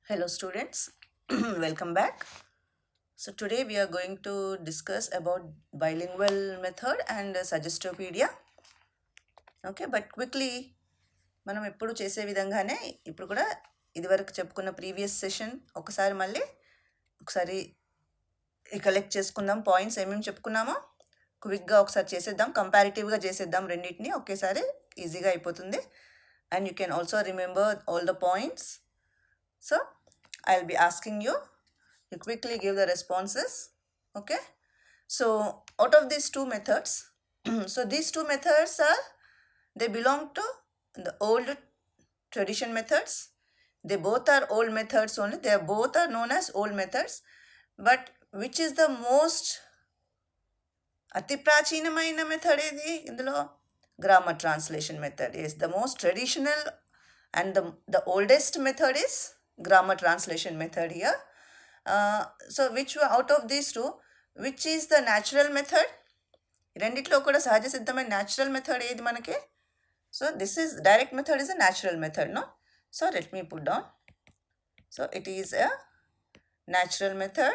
Hello students, welcome back. So today we are going to discuss about bilingual method and Suggestoppedia. Okay, but quickly మనం ఎప్పుడు చేసే విధంగానే ఇప్పుడు కూడా ఇదివరకు చెప్పుకున్న ప్రీవియస్ సెషన్ ఒకసారి రికలెక్ట్ చేసుకుందాం. పాయింట్స్ ఏమేమి చెప్పుకున్నామో క్విక్గా ఒకసారి చేసేద్దాం, కంపారిటివ్గా చేసేద్దాం, రెండింటిని ఒకేసారి ఈజీగా అయిపోతుంది. And you can also remember all the points. So I'll be asking you, you quickly give the responses. Okay, so out of these two methods, so these two methods they belong to the old tradition methods. They both are old methods only. They are both are known as old methods. But which is the most అతి ప్రాచీనమైన method ఏది ఇందులో? Grammar translation method is the most traditional and the oldest method is grammar translation method here. So which out of these two, which is the natural method? రెండిట్లో కూడా సహజ సిద్ధమైన natural method ఏది మనకి? So this is direct method is a natural method, no? So let me put down. So it is a natural method.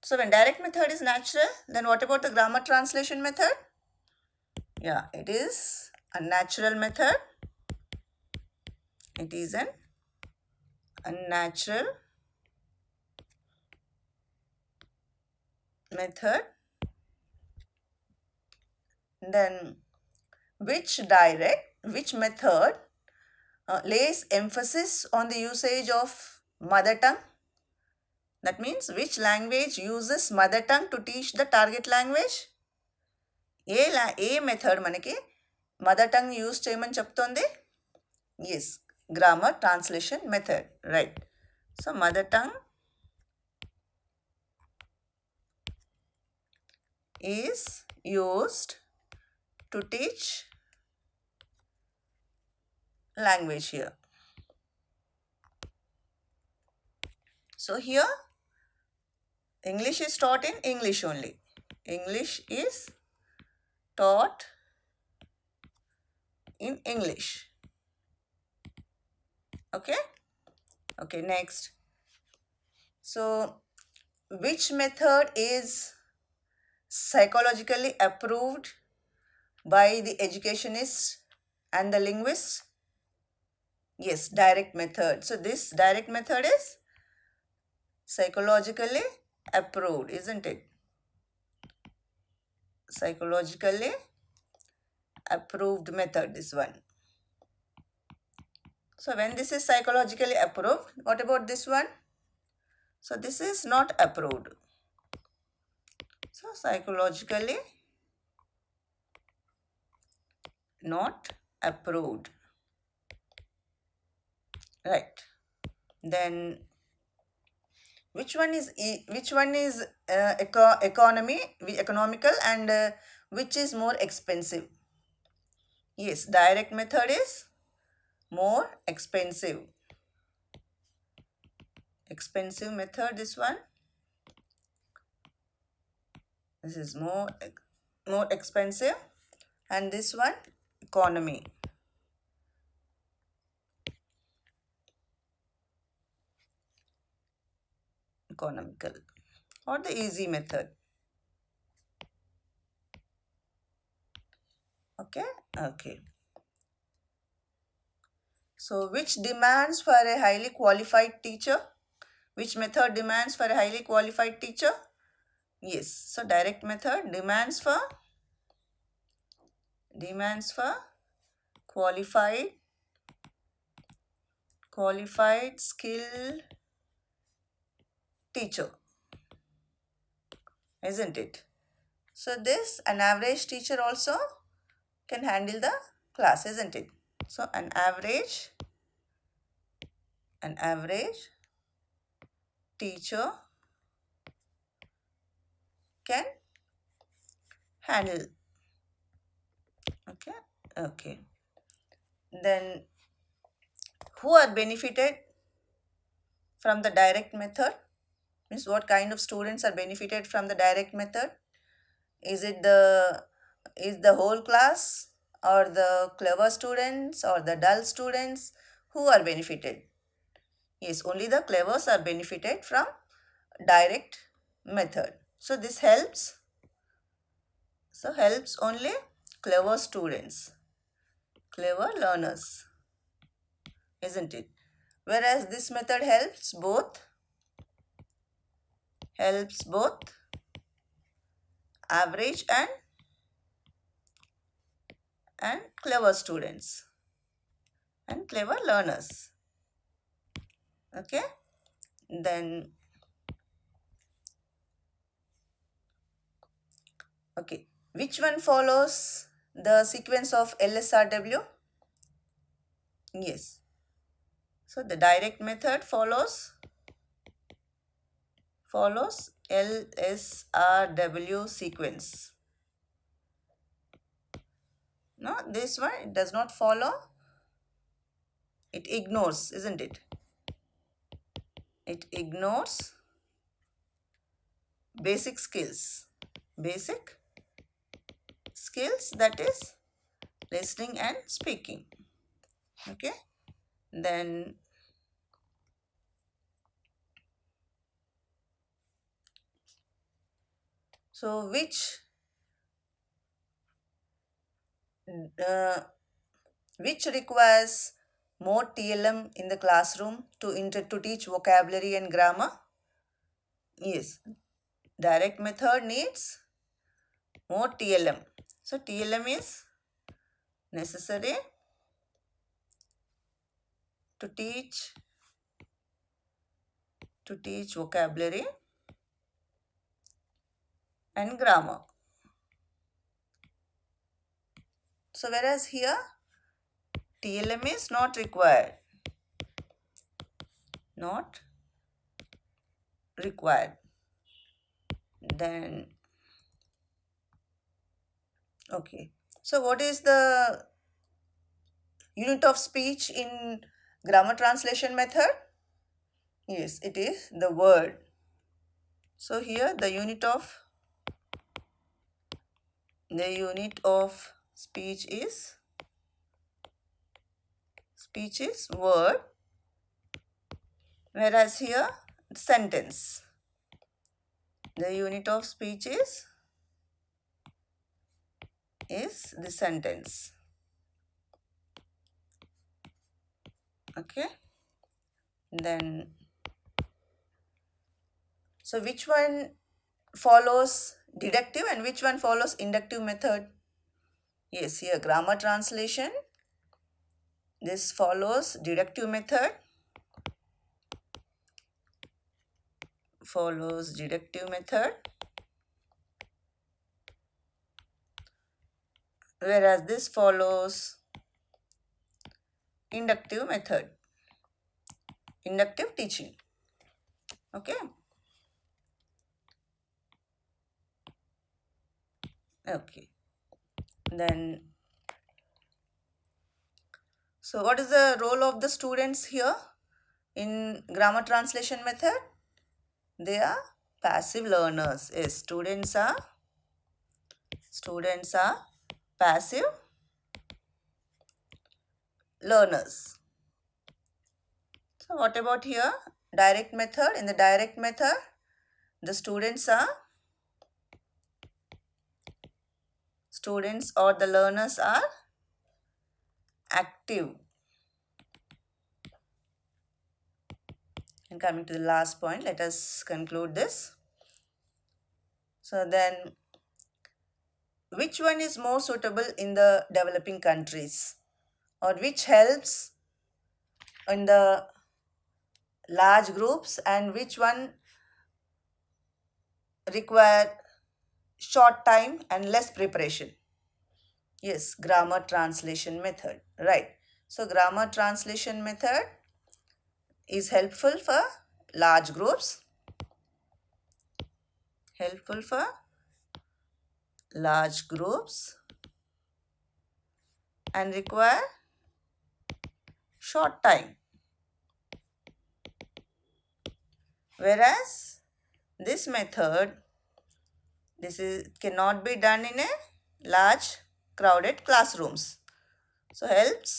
So when direct method is natural, then what about the grammar translation method? Yeah, it is a natural method. It is an unnatural method. Then which method lays emphasis on the usage of mother tongue? That means which language uses mother tongue to teach the target language? ఏ method మనకి mother tongue use చేయమని చెప్తోంది? Yes, grammar translation method, right. So mother tongue is used to teach language here. So here English is taught in English only. English is taught in English. Okay, next. So which method is psychologically approved by the educationists and the linguists? Yes, direct method. So this direct method is psychologically approved, isn't it? Psychologically approved method, this one. So when this is psychologically approved, what about this one? So this is not approved. So psychologically not approved, right? Then which one is economical and which is more expensive? Yes, direct method is more expensive method, this one. This is more expensive, and this one economical, or the easy method. Okay. So which demands for a highly qualified teacher? Which method demands for a highly qualified teacher? Yes, so direct method demands for qualified skilled teacher, isn't it? So this an average teacher also can handle the class, isn't it? So an average teacher can handle. Okay. Then who are benefited from the direct method? Means what kind of students are benefited from the direct method? Is the whole class, or the clever students or the dull students? Who are benefited? Yes, only the clevers are benefited from direct method. So this helps. So helps only clever students, clever learners, isn't it? Whereas this method helps both average and clever students and clever learners. Okay, then okay, which one follows the sequence of LSRW? Yes, so the direct method follows LSRW sequence. No, this one it does not follow. It ignores, isn't it? It ignores basic skills. Basic skills, that is listening and speaking. Okay. Then so uh, which requires more TLM in the classroom to teach vocabulary and grammar? Yes, direct method needs more TLM. So TLM is necessary to teach vocabulary and grammar. So whereas here TLM is not required. Not required. Then okay. So what is the unit of speech in grammar translation method? Yes, it is the word. So here the unit of speech is word, whereas here sentence. The unit of speech is the sentence. Okay. Then so which one follows deductive and which one follows inductive method? Yes, here grammar translation, this follows deductive method, whereas this follows inductive method, inductive teaching. Okay. Okay. Then so what is the role of the students here in grammar translation method? They are passive learners. Yes, students are passive learners. So what about here? Direct method. In the direct method, the students or the learners are active. And coming to the last point, let us conclude this. So then, which one is more suitable in the developing countries, or which helps in the large groups, and which one require short time and less preparation? Yes, grammar translation method, right? So grammar translation method is helpful for large groups, and require short time. Whereas this method, cannot be done in a large crowded classrooms. So helps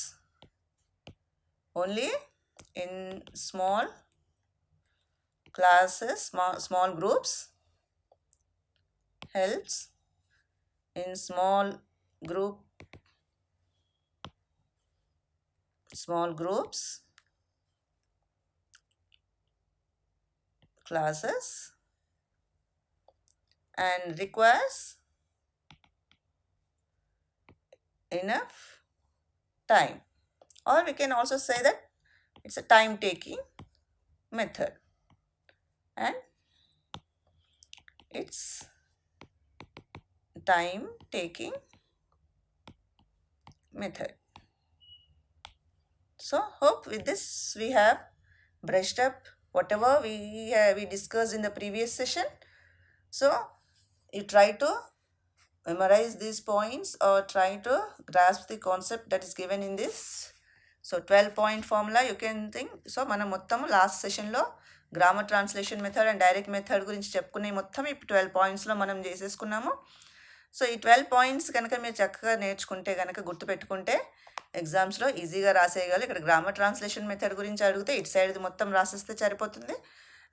only in small classes, small groups. Helps in small groups, classes, and requires enough time. Or we can also say that it's a time taking method, and it's time taking method. So hope with this we have brushed up whatever we discussed in the previous session. So you try to memorize these points or try to grasp the concept that is given in this. So 12-point formula you can think. So మనం మొత్తం last సెషన్లో grammar translation method and direct method గురించి చెప్పుకునే మొత్తం ఇప్పుడు 12 పాయింట్స్లో మనం చేసేసుకున్నాము. So ఈ 12 పాయింట్స్ కనుక మీరు చక్కగా నేర్చుకుంటే కనుక గుర్తుపెట్టుకుంటే ఎగ్జామ్స్లో ఈజీగా రాసేయగలరు. ఇక్కడ గ్రామర్ ట్రాన్స్లేషన్ మెథడ్ గురించి అడిగితే ఇటు సైడ్ మొత్తం రాసేస్తే సరిపోతుంది.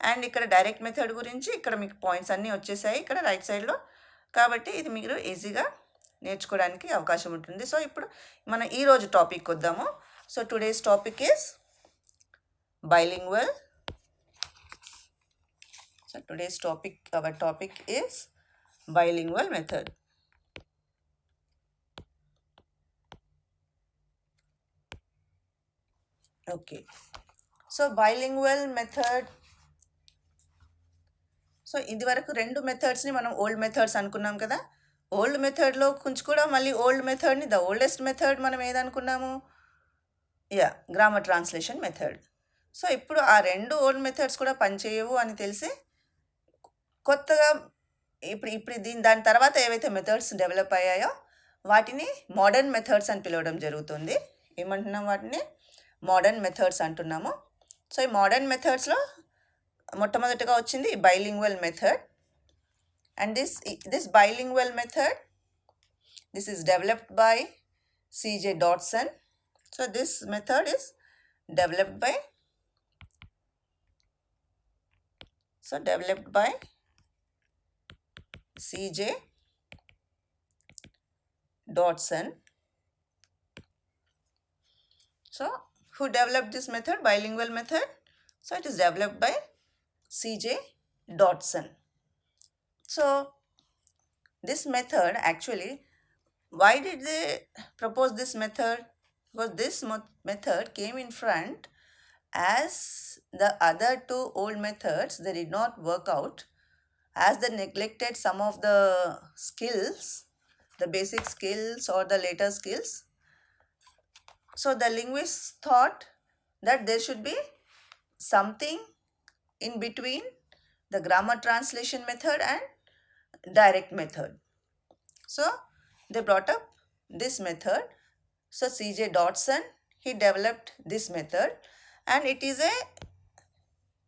అండ్ ఇక్కడ డైరెక్ట్ మెథడ్ గురించి ఇక్కడ మీకు పాయింట్స్ అన్నీ వచ్చేసాయి ఇక్కడ రైట్ సైడ్లో. కాబట్టి ఇది మీరు ఈజీగా నేర్చుకోవడానికి అవకాశం ఉంటుంది. సో ఇప్పుడు మనం ఈరోజు టాపిక్ వద్దాము. So today's topic is bilingual. So today's topic, our topic is bilingual method. Okay. So bilingual method. So ఇది వరకు 2 మెథడ్స్ని మనం ఓల్డ్ మెథడ్స్ అనుకున్నాం కదా. ఓల్డ్ మెథడ్లో కొంచెం కూడా మళ్ళీ ఓల్డ్ మెథడ్ని ద ఓల్డెస్ట్ మెథడ్ మనం ఏదనుకున్నాము, గ్రామర్ ట్రాన్స్లేషన్ మెథడ్. సో ఇప్పుడు ఆ 2 ఓల్డ్ మెథడ్స్ కూడా పనిచేయవు అని తెలిసి కొత్తగా ఇప్పుడు దాని తర్వాత ఏవైతే మెథడ్స్ డెవలప్ అయ్యాయో వాటిని మోడర్న్ మెథడ్స్ అని పిలవడం జరుగుతుంది. ఏమంటున్నాం, వాటిని మోడర్న్ మెథడ్స్ అంటున్నాము. సో ఈ మోడర్న్ మెథడ్స్లో మొట్టమొదటిగా వచ్చింది bilingual method. And this bilingual method, this is developed by CJ Dodson. So this method is developed by CJ Dodson. So who developed this method, bilingual method? So it is developed by CJ Dodson. So this method, actually, why did they propose this method? Because this method came in front as the other 2 old methods, they did not work out, as they neglected some of the skills, the basic skills or the later skills. So the linguists thought that there should be something in between the grammar translation method and direct method. So they brought up this method. So CJ Dodson, he developed this method, and it is a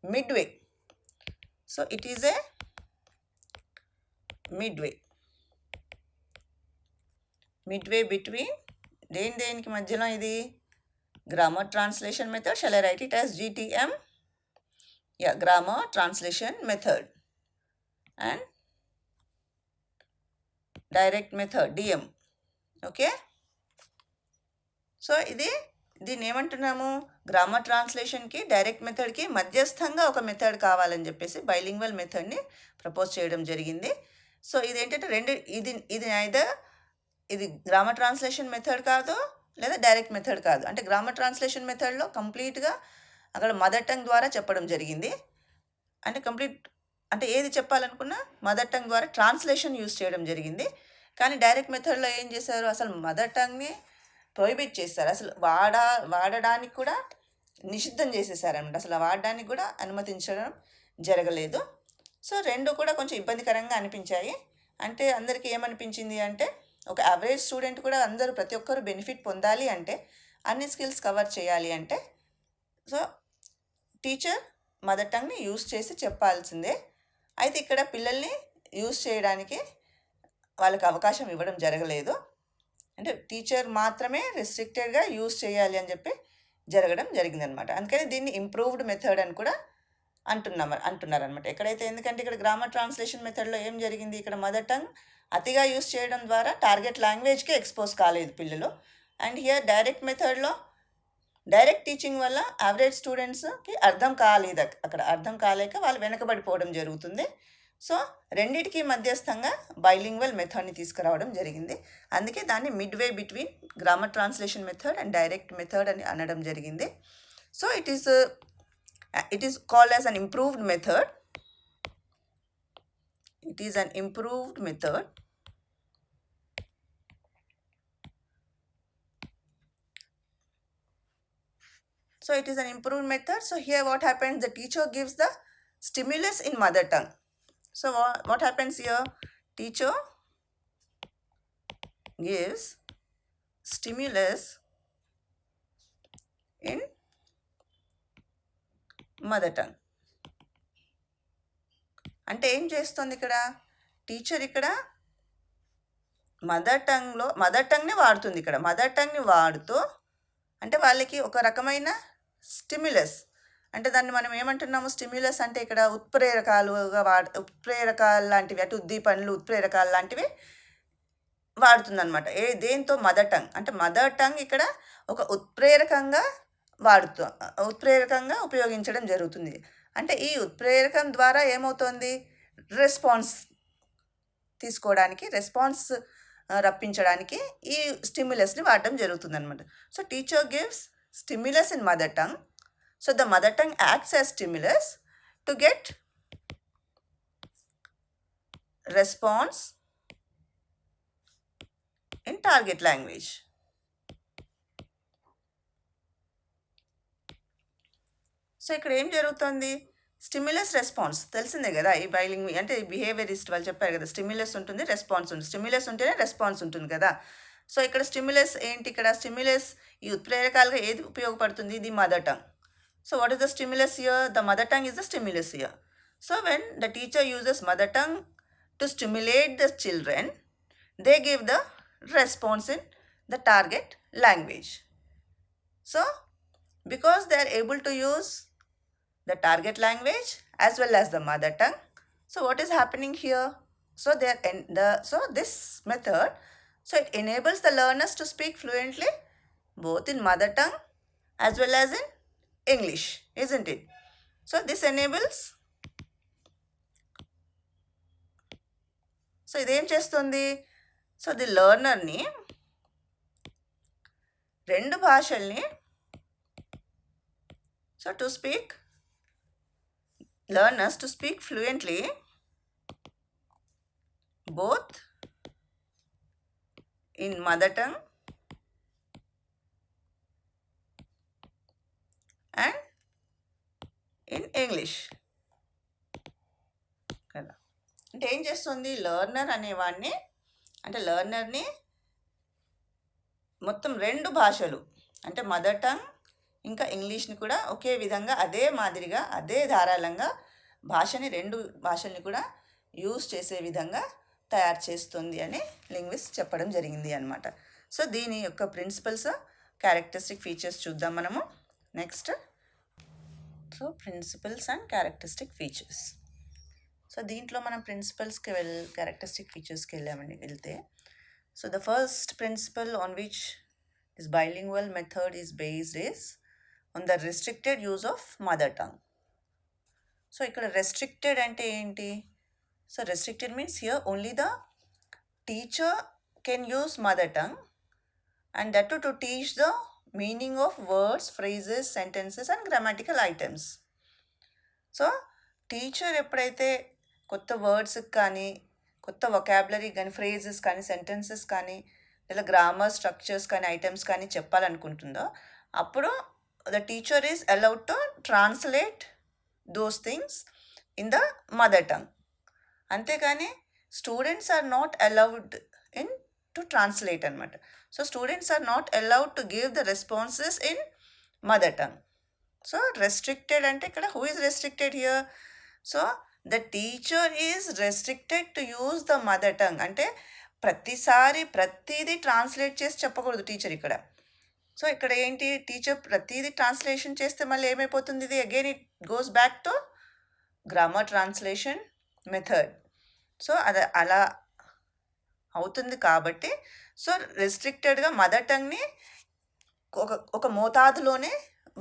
midway. So it is a midway between దేనికి మధ్యలో ఇది grammar translation method. Shall I right it as GTM? Grammar translation method and direct method DM. Okay. So దీన్ని ఏమంటున్నాము, grammar ట్రాన్స్లేషన్కి direct మెథడ్కి మధ్యస్థంగా ఒక method కావాలని చెప్పేసి bilingual మెథడ్ని propose చేయడం జరిగింది. సో ఇదేంటంటే ఇది ఐదర్ ఇది గ్రామర్ ట్రాన్స్లేషన్ మెథడ్ కాదు లేదా డైరెక్ట్ మెథడ్ కాదు. అంటే గ్రామర్ ట్రాన్స్లేషన్ మెథడ్లో కంప్లీట్గా అక్కడ మదర్ టంగ్ ద్వారా చెప్పడం జరిగింది. అంటే ఏది చెప్పాలనుకున్నా మదర్ టంగ్ ద్వారా ట్రాన్స్లేషన్ యూజ్ చేయడం జరిగింది. కానీ డైరెక్ట్ మెథడ్లో ఏం చేశారు, అసలు మదర్ టంగ్ని ప్రొహిబిట్ చేశారు. అసలు వాడడానికి కూడా నిషిద్ధం చేసేసారనమాట. అసలు వాడడానికి కూడా అనుమతించడం జరగలేదు. సో 2 కూడా కొంచెం ఇబ్బందికరంగా అనిపించాయి. అంటే అందరికీ ఏమనిపించింది అంటే, ఒక యావరేజ్ స్టూడెంట్ కూడా ప్రతి ఒక్కరు బెనిఫిట్ పొందాలి అంటే, అన్ని స్కిల్స్ కవర్ చేయాలి అంటే, సో టీచర్ మదర్ టంగ్ని యూజ్ చేసి చెప్పాల్సిందే. అయితే ఇక్కడ పిల్లల్ని యూజ్ చేయడానికి వాళ్ళకి అవకాశం ఇవ్వడం జరగలేదు. అంటే టీచర్ మాత్రమే రెస్ట్రిక్టెడ్గా యూజ్ చేయాలి అని చెప్పి జరిగిందనమాట. అందుకని దీన్ని ఇంప్రూవ్డ్ మెథడ్ అని కూడా అంటున్నారనమాట. ఎక్కడైతే ఎందుకంటే ఇక్కడ గ్రామర్ ట్రాన్స్లేషన్ మెథడ్లో ఏం జరిగింది, ఇక్కడ మదర్ టంగ్ అతిగా యూజ్ చేయడం ద్వారా టార్గెట్ లాంగ్వేజ్కే ఎక్స్పోజ్ కాలేదు పిల్లలు. అండ్ హియర్ డైరెక్ట్ మెథడ్లో డైరెక్ట్ టీచింగ్ వల్ల యావరేజ్ స్టూడెంట్స్కి అర్థం కాలేదు, అక్కడ అర్థం కాలేక వాళ్ళు వెనకబడిపోవడం జరుగుతుంది. సో రెండిటికి మధ్యస్థంగా బైలింగ్వల్ మెథడ్ని తీసుకురావడం జరిగింది. అందుకే దాన్ని midway between grammar translation method and direct method అని అనడం జరిగింది. So it is called as an improved method. It is an improved method. So it is an improved method. So here what happens, the teacher gives the stimulus in mother tongue. So what happens here, teacher gives stimulus in mother tongue. అంటే ఏం చేస్తుంది ఇక్కడ teacher, ఇక్కడ mother టంగ్ని వాడుతుంది. ఇక్కడ mother టంగ్ని వాడుతూ అంటే వాళ్ళకి ఒక రకమైన స్టిమ్యులస్, అంటే దాన్ని మనం ఏమంటున్నాము, స్టిమ్యులస్ అంటే ఇక్కడ ఉత్ప్రేరకాలు లాంటివి, అటు ఉద్దీపనలు ఉత్ప్రేరకాలు లాంటివి వాడుతుందన్నమాట. దేంతో, మదర్ టంగ్. అంటే మదర్ టంగ్ ఇక్కడ ఒక ఉత్ప్రేరకంగా ఉపయోగించడం జరుగుతుంది. అంటే ఈ ఉత్ప్రేరకం ద్వారా ఏమవుతుంది, రెస్పాన్స్ రప్పించడానికి ఈ స్టిమ్యులస్ని వాడడం జరుగుతుంది అనమాట. So teacher gives stimulus in mother tongue. So the mother tongue acts as stimulus to get response in target language. So ఇక్కడ ఏం జరుగుతుంది, స్టిమ్యులస్ రెస్పాన్స్ తెలిసిందే కదా. ఈ బైలింగ్ అంటే బిహేవియరిస్ట్ వాళ్ళు చెప్పారు కదా, స్టిమ్యులస్ ఉంటుంది, రెస్పాన్స్ ఉంటుంది. స్టిమ్యులస్ ఉంటేనే రెస్పాన్స్ ఉంటుంది కదా. సో ఇక్కడ స్టిమ్యులస్ ఏంటి, ఇక్కడ స్టిమ్యులస్ ఈ ఉత్ప్రేరకాలుగా ఏది ఉపయోగపడుతుంది, ఇది mother tongue. So what is the stimulus here, the mother tongue is the stimulus here. So when the teacher uses mother tongue to stimulate the children, they give the response in the target language. So because they are able to use the target language as well as the mother tongue, so what is happening here, so this method, so it enables the learners to speak fluently both in mother tongue as well as in English, isn't it? So this enables, so ఇదేం చేస్తుంది, so the లెర్నర్ని రెండు భాషల్ని, so to speak, learners to speak fluently both in mother tongue and in English కదా. అంటే ఏం చేస్తుంది, learner అనేవాడిని, అంటే లెర్నర్ని మొత్తం రెండు భాషలు, అంటే మదర్ టంగ్ ఇంకా ఇంగ్లీష్ని కూడా ఒకే విధంగా అదే మాదిరిగా అదే ధారాళంగా రెండు భాషల్ని కూడా యూజ్ చేసే విధంగా తయారు చేస్తుంది అని లింగ్విస్ట్ చెప్పడం జరిగింది అనమాట. సో దీని యొక్క ప్రిన్సిపల్స్, క్యారెక్టరిస్టిక్ ఫీచర్స్ చూద్దాం మనము next. So principles and characteristic features. So దీంట్లో మనం ప్రిన్సిపల్స్కి క్యారెక్టరిస్టిక్ ఫీచర్స్కి వెళ్తే, so the first principle on which this bilingual method is based is on the restricted use of mother tongue. So ఇక్కడ రెస్ట్రిక్టెడ్ అంటే ఏంటి, so restricted means here only the teacher can use mother tongue and that to teach the meaning of words, phrases, sentences and grammatical items. So teacher ఎప్పుడైతే కొత్త వర్డ్స్కి కానీ, కొత్త vocabulary కానీ, phrases కానీ, sentences కానీ, లేదా గ్రామర్ స్ట్రక్చర్స్ కానీ, items కానీ చెప్పాలనుకుంటుందో, అప్పుడు the teacher is allowed to translate those things in the mother tongue. అంతేగాని students are not allowed in to translate అనమాట. So students are not allowed to give the responses in mother tongue. So restricted అంటే ఇక్కడ who is restricted here, so the teacher is restricted to use the mother tongue. అంటే ప్రతిదీ translate చేసి చెప్పకూడదు teacher ఇక్కడ. So ఇక్కడ ఏంటి, teacher ప్రతిదీ ట్రాన్స్లేషన్ చేస్తే మళ్ళీ ఏమైపోతుంది, ఇది again it goes back to grammar translation method. So అది అలా అవుతుంది కాబట్టి సో రెస్ట్రిక్టెడ్గా మదర్ టంగ్ని ఒక మోతాదులోనే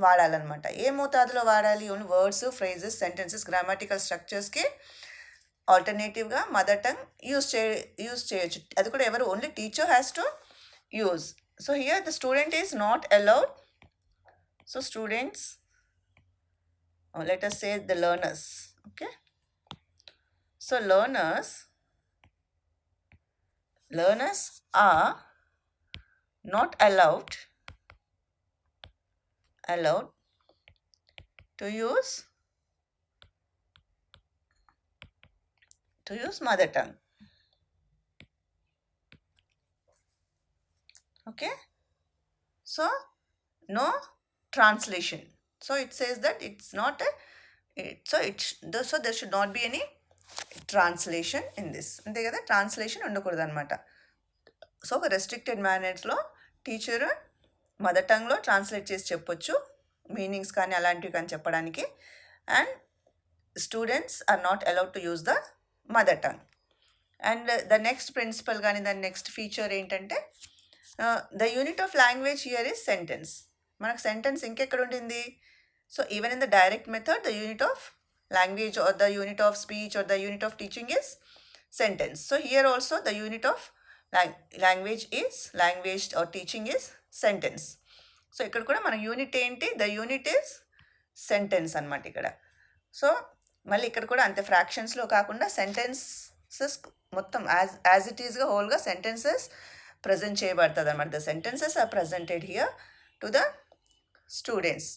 వాడాలన్నమాట. ఏ మోతాదులో వాడాలి, only words, phrases, sentences, grammatical స్ట్రక్చర్స్కి ఆల్టర్నేటివ్గా మదర్ టంగ్ యూజ్ చేయొచ్చు. అది కూడా ఎవరు, only teacher has to use. So here the student is not allowed. So students, let us say the learners, okay. So learners are not allowed to use mother tongue, okay. So no translation. So it says that it's not so there should not be any translation in this, అంతే కదా, translation ఉండకూడదు అనమాట. So ఒక restricted మేనర్స్లో teacher mother టంగ్లో translate చేసి చెప్పొచ్చు, meanings కానీ అలాంటివి కానీ చెప్పడానికి. And students are not allowed to use the mother tongue. And the next principle కానీ దాని నెక్స్ట్ ఫీచర్ ఏంటంటే the unit of language here is sentence. మనకు సెంటెన్స్ ఇంకెక్కడ ఉండింది? So even in the direct method the unit of language or the unit of speech or the unit of teaching is sentence. So here also the unit of language or teaching is sentence. So ఇక్కడ కూడా మన unit ఏంటి, the unit is sentence అనమాట ఇక్కడ. So మళ్ళీ ఇక్కడ కూడా అంతే, ఫ్రాక్షన్స్లో కాకుండా సెంటెన్సెస్ మొత్తం యాజ్ ఇట్ ఈస్గా హోల్గా సెంటెన్సెస్ ప్రజెంట్ చేయబడుతుంది అనమాట. The sentences are presented here to the students.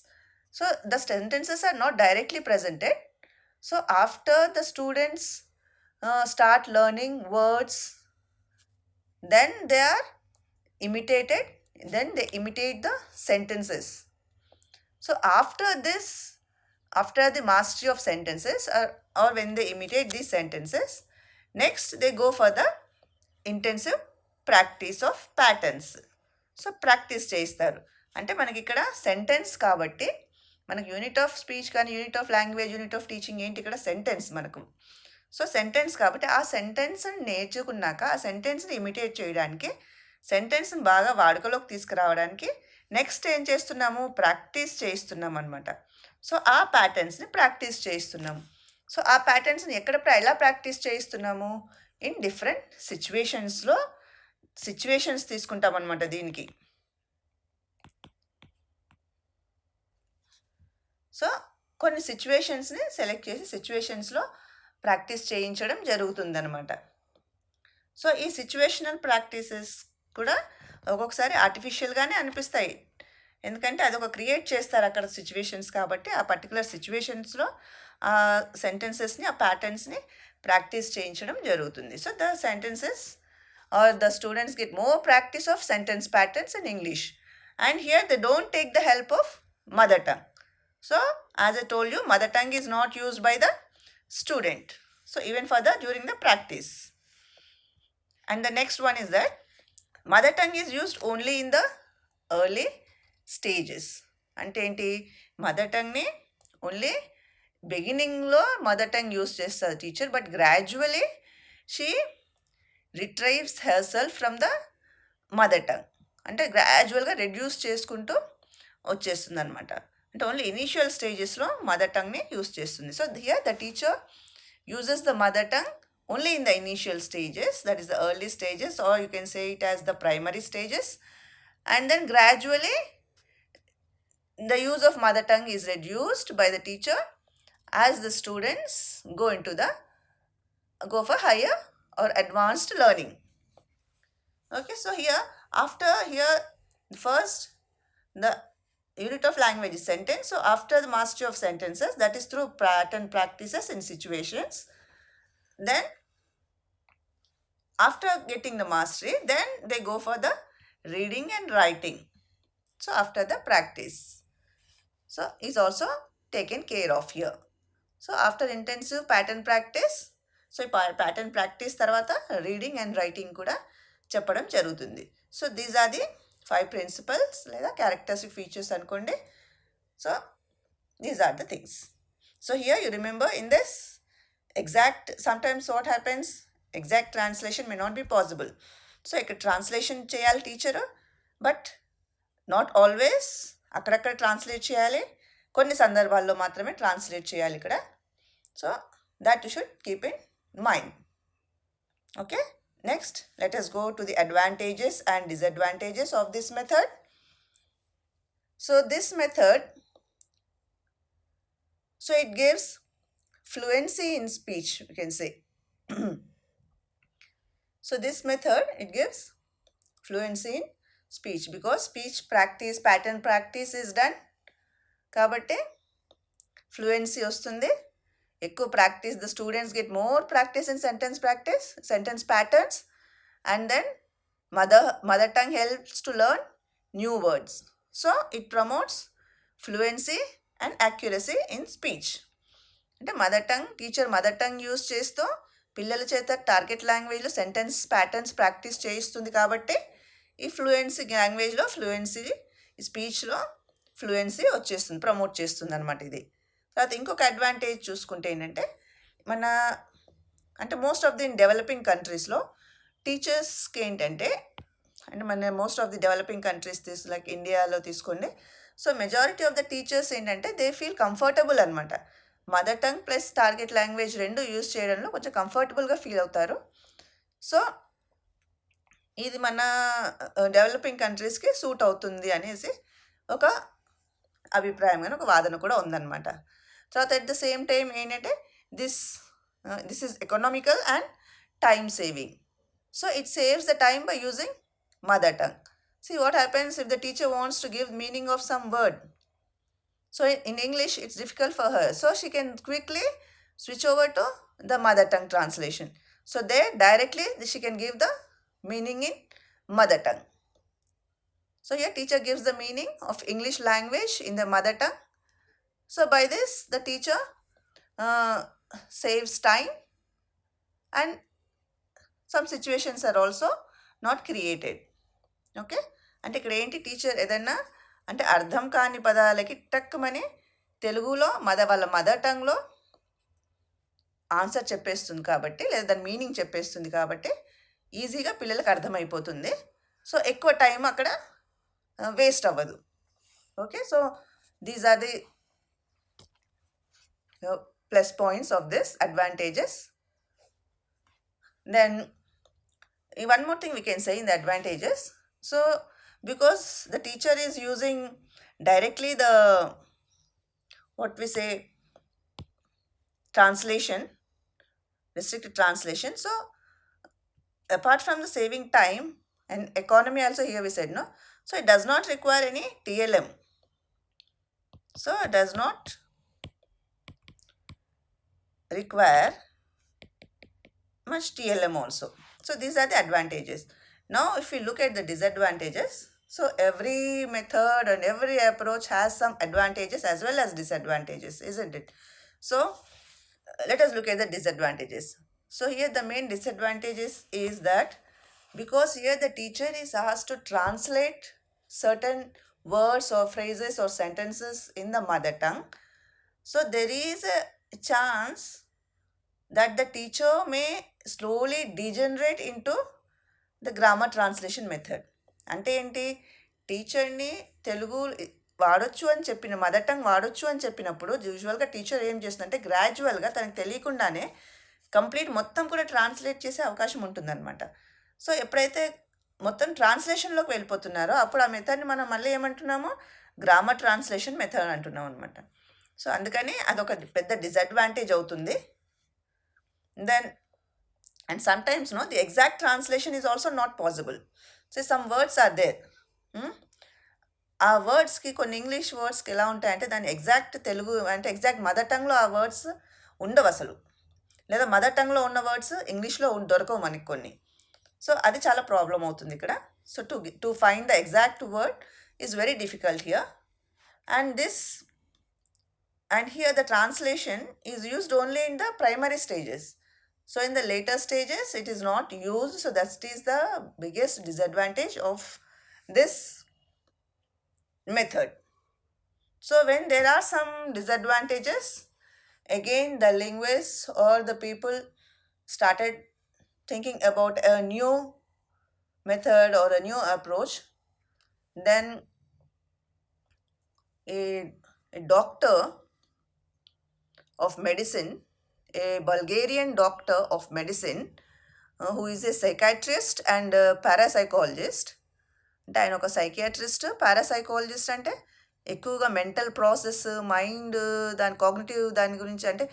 So the sentences are not directly presented. So after the students start learning words, then they are imitated, then they imitate the sentences. So after the mastery of sentences or when they imitate these sentences, next they go for the intensive practice of patterns. So practice చేస్తారు. అంటే మనకి ఇక్కడ sentence కాబట్టి మనకు unit of speech కానీ unit of language, unit of teaching ఏంటి ఇక్కడ sentence మనకు. సో సెంటెన్స్ కాబట్టి ఆ సెంటెన్స్ని నేర్చుకున్నాక ఆ సెంటెన్స్ని ఇమిటేట్ చేయడానికి, సెంటెన్స్ని బాగా వాడుకలోకి తీసుకురావడానికి నెక్స్ట్ ఏం చేస్తున్నాము, ప్రాక్టీస్ చేస్తున్నాం అనమాట. సో ఆ ప్యాటర్న్స్ని ప్రాక్టీస్ చేస్తున్నాము. సో ఆ ప్యాటర్న్స్ని ఎలా ప్రాక్టీస్ చేయిస్తున్నాము, ఇన్ డిఫరెంట్ సిచ్యువేషన్స్ తీసుకుంటాం అనమాట దీనికి. సో కొన్ని సిచ్యువేషన్స్ని సెలెక్ట్ చేసి సిచ్యువేషన్స్లో ప్రాక్టీస్ చేయించడం జరుగుతుందన్నమాట. సో ఈ సిచ్యువేషనల్ ప్రాక్టీసెస్ కూడా ఒక్కొక్కసారి ఆర్టిఫిషియల్గానే అనిపిస్తాయి, ఎందుకంటే అదొక క్రియేట్ చేస్తారు అక్కడ సిచ్యువేషన్స్ కాబట్టి ఆ పర్టికులర్ సిచ్యువేషన్స్లో ఆ సెంటెన్సెస్ని, ఆ ప్యాటర్న్స్ని ప్రాక్టీస్ చేయించడం జరుగుతుంది. So the sentences are the students get more practice of sentence patterns in English. And here they don't take the help of mother tongue. So as I told you, mother tongue is not used by the student. So even for during the practice. And the next one is that mother tongue is used only in the early stages. అంటే ఏంటి, mother టంగ్ని only బిగినింగ్లో mother tongue use చేస్తుంది teacher, but gradually she retrieves her self from the mother tongue. అంటే గ్రాడ్యువల్గా reduce చేసుకుంటూ వచ్చేస్తుంది అనమాట. అంటే ఓన్లీ ఇనీషియల్ స్టేజెస్లో మదర్ టంగ్ని యూస్ చేస్తుంది. So here the teacher uses the mother tongue only in the initial stages, that is the early stages, or you can say it as the primary stages. And then gradually the use of mother tongue is reduced by the teacher as the students go for higher or advanced learning. Okay, so here first the unit of language is sentence. So after the mastery of sentences, that is through pattern practices in situations, then after getting the mastery, then they go for the reading and writing. So after the practice, so is also taken care of here. So after intensive pattern practice, so ఈ pattern practice తర్వాత reading and writing కూడా చెప్పడం జరుగుతుంది. So these are the 5 principles లేదా characteristic features అనుకోండి. So these are the things. So here you remember in this exact, sometimes what happens, exact translation may not be possible. So ఇక్కడ translation చేయాలి teacher, but not always అక్కడక్కడ translate చేయాలి, కొన్ని సందర్భాల్లో మాత్రమే translate చేయాలి ఇక్కడ. So that you should keep in mind. Okay, next let us go to the advantages and disadvantages of this method. So this method, so it gives fluency in speech, you can say. So this method, it gives fluency in speech because speech practice, pattern practice is done. Kabatti fluency వస్తుంది, ఎక్కువ practice, the students get more practice in sentence practice, sentence patterns, and then mother tongue helps to learn new words. So it promotes fluency and accuracy in speech. అంటే teacher mother tongue use చేస్తూ పిల్లల చేత target లాంగ్వేజ్లో sentence patterns practice చేయిస్తుంది కాబట్టి ఈ fluency లాంగ్వేజ్లో fluency, స్పీచ్లో fluency వచ్చేస్తుంది, ప్రమోట్ చేస్తుంది అనమాట ఇది. తర్వాత ఇంకొక అడ్వాంటేజ్ చూసుకుంటే ఏంటంటే అంటే మోస్ట్ ఆఫ్ ది డెవలపింగ్ కంట్రీస్లో టీచర్స్కి ఏంటంటే, అంటే మన most of the developing countries like ఇండియాలో తీసుకోండి. So majority of the teachers ఏంటంటే దే ఫీల్ కంఫర్టబుల్ అనమాట. Mother tongue plus target language రెండు యూజ్ చేయడంలో కొంచెం కంఫర్టబుల్గా ఫీల్ అవుతారు. సో ఇది మన డెవలపింగ్ కంట్రీస్కి సూట్ అవుతుంది అనేసి ఒక అభిప్రాయం కానీ ఒక వాదన కూడా ఉందన్నమాట. తర్వాత ఎట్ ద సేమ్ టైం ఏంటంటే this is economical and time saving. So it saves the time by using mother tongue. See what happens if the teacher wants to give meaning of some word. So in English, it's difficult for her. So she can quickly switch over to the mother tongue translation. So there directly she can give the meaning in mother tongue. So here teacher gives the meaning of English language in the mother tongue. So by this the teacher saves time and some situations are also not created. Okay, అంటే ఇక్కడ ఏంటి, teacher ఏదన్నా అంటే అర్థం కాని పదాలకి టక్కుమని తెలుగులో వాళ్ళ mother టంగ్లో answer చెప్పేస్తుంది కాబట్టి, లేదా దాని మీనింగ్ చెప్పేస్తుంది కాబట్టి ఈజీగా పిల్లలకు అర్థమైపోతుంది. సో ఎక్కువ టైం అక్కడ వేస్ట్ అవ్వదు. Okay, so these are the plus points of this advantages. Then one more thing we can say in the advantages. So because the teacher is using directly the what we say translation, restricted translation, so apart from the saving time and economy also here we said, no, so it does not require any TLM. So it does not require much TLM also. So these are the advantages. Now if we look at the disadvantages, so every method and every approach has some advantages as well as disadvantages, isn't it? So let us look at the disadvantages. So here the main disadvantages is that because here the teacher is asked to translate certain words or phrases or sentences in the mother tongue, so there is a chance that the teacher may slowly degenerate into the grammar translation method. అంటే ఏంటి, టీచర్ని తెలుగు వాడొచ్చు అని చెప్పిన, mother tongue వాడొచ్చు అని చెప్పినప్పుడు యూజువల్గా టీచర్ ఏం చేస్తుందంటే గ్రాడ్యువల్గా తనకు తెలియకుండానే కంప్లీట్ మొత్తం కూడా ట్రాన్స్లేట్ చేసే అవకాశం ఉంటుందన్నమాట. సో ఎప్పుడైతే మొత్తం ట్రాన్స్లేషన్లోకి వెళ్ళిపోతున్నారో అప్పుడు ఆ మెథడ్ని మనం మళ్ళీ ఏమంటున్నాము, గ్రామర్ ట్రాన్స్లేషన్ మెథడ్ అంటున్నాం అనమాట. సో అందుకని అదొక పెద్ద డిసడ్వాంటేజ్ అవుతుంది. Then and sometimes no, the exact translation is also not possible. So some words are there. ఆ వర్డ్స్కి కొన్ని ఇంగ్లీష్ వర్డ్స్కి ఎలా ఉంటాయంటే దాని ఎగ్జాక్ట్ తెలుగు అంటే ఎగ్జాక్ట్ మదర్ టంగ్లో ఆ వర్డ్స్ ఉండవు అసలు, లేదా మదర్ టంగ్లో ఉన్న వర్డ్స్ ఇంగ్లీష్లో దొరకవు మనకి కొన్ని. సో అది చాలా ప్రాబ్లం అవుతుంది ఇక్కడ. So to find the exact word is very difficult here. And here the translation is used only in the primary stages. So in the later stages, it is not used. So that is the biggest disadvantage of this method. So when there are some disadvantages, again the linguists or the people started thinking about a new method or a new approach. Then a, a doctor of medicine, a Bulgarian doctor of medicine, who is a psychiatrist and a parapsychologist. అంటే ఆయన ఒక psychiatrist, పారాసైకాలజిస్ట్. అంటే ఎక్కువగా mental process, mind, దాని cognitive దాని గురించి, అంటే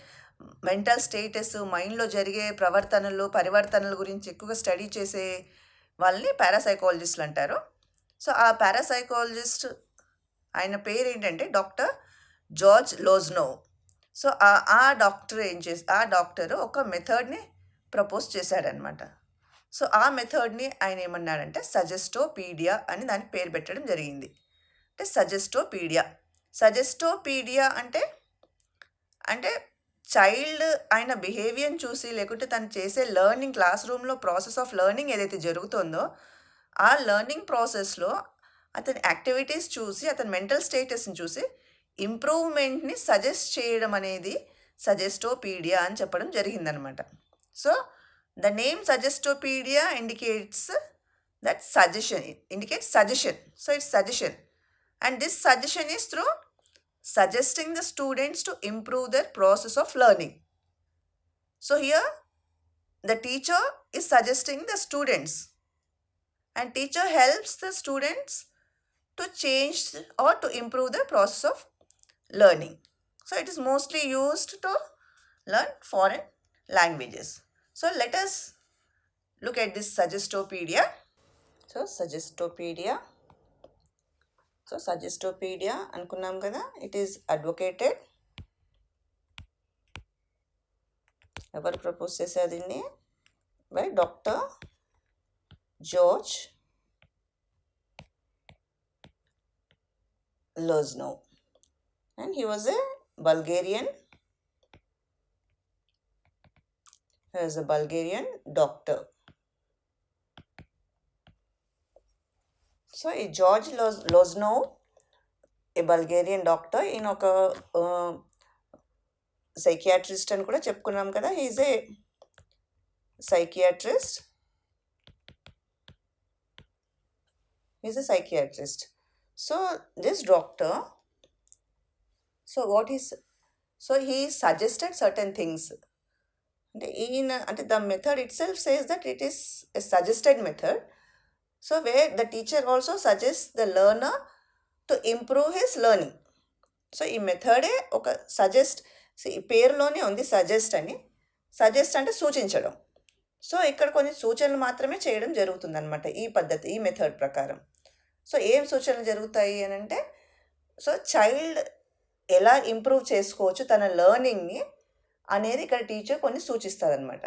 mental status, మైండ్లో జరిగే ప్రవర్తనలు పరివర్తనల గురించి ఎక్కువగా స్టడీ చేసే వాళ్ళని పారాసైకాలజిస్టులు అంటారు. సో ఆ పారాసైకాలజిస్ట్ ఆయన పేరు ఏంటంటే డాక్టర్ జార్జ్ లోజ్నోవ్. సో ఆ డాక్టర్ ఆ డాక్టర్ ఒక మెథడ్ని ప్రపోజ్ చేశాడనమాట. సో ఆ మెథడ్ని ఆయన ఏమన్నాడంటే సజెస్టోపీడియా అని దానికి పేరు పెట్టడం జరిగింది. అంటే సజెస్టోపీడియా అంటే అంటే చైల్డ్ ఆయన బిహేవియర్ని చూసి, లేకుంటే తను చేసే లెర్నింగ్, క్లాస్ రూమ్లో ప్రాసెస్ ఆఫ్ లెర్నింగ్ ఏదైతే జరుగుతుందో ఆ లెర్నింగ్ ప్రాసెస్లో అతని యాక్టివిటీస్ చూసి, అతని మెంటల్ స్టేటస్ని చూసి ఇంప్రూవ్మెంట్ని సజెస్ట్ చేయడం అనేది సజెస్టోపీడియా అని చెప్పడం జరిగిందనమాట. So the name Suggestopedia indicates that suggestion. It indicates suggestion. So it's suggestion. And this suggestion is through suggesting the students to improve their process of learning. So here the teacher is suggesting the students, and teacher helps the students to change or to improve the process of learning. So it is mostly used to learn foreign languages. So let us look at this Suggestopedia. So Suggestopedia అనుకున్నాం కదా, it is advocated. ఎవరు propose చేశారు దీన్ని? By doctor George Lozanov, and he was a Bulgarian. He is a Bulgarian doctor. So a George Loznov, a Bulgarian doctor, ఈయన ఒక psychiatrist అని కూడా చెప్పుకున్నాం కదా. He is a psychiatrist. So this doctor, he suggested certain things. The method itself says that it is a suggested method. So where the teacher also suggests the learner to improve his learning. So ఈ మెథడే ఒక పేరులోనే ఉంది suggest అని. Suggest అంటే సూచించడం. So ఇక్కడ కొన్ని సూచనలు మాత్రమే చేయడం జరుగుతుందన్నమాట ఈ పద్ధతి, ఈ మెథడ్ ప్రకారం. సో ఏం సూచనలు జరుగుతాయి అని అంటే, సో చైల్డ్ ఎలా ఇంప్రూవ్ చేసుకోవచ్చు తన లెర్నింగ్ని అనేది ఇక్కడ టీచర్ కొన్ని సూచిస్తారనమాట.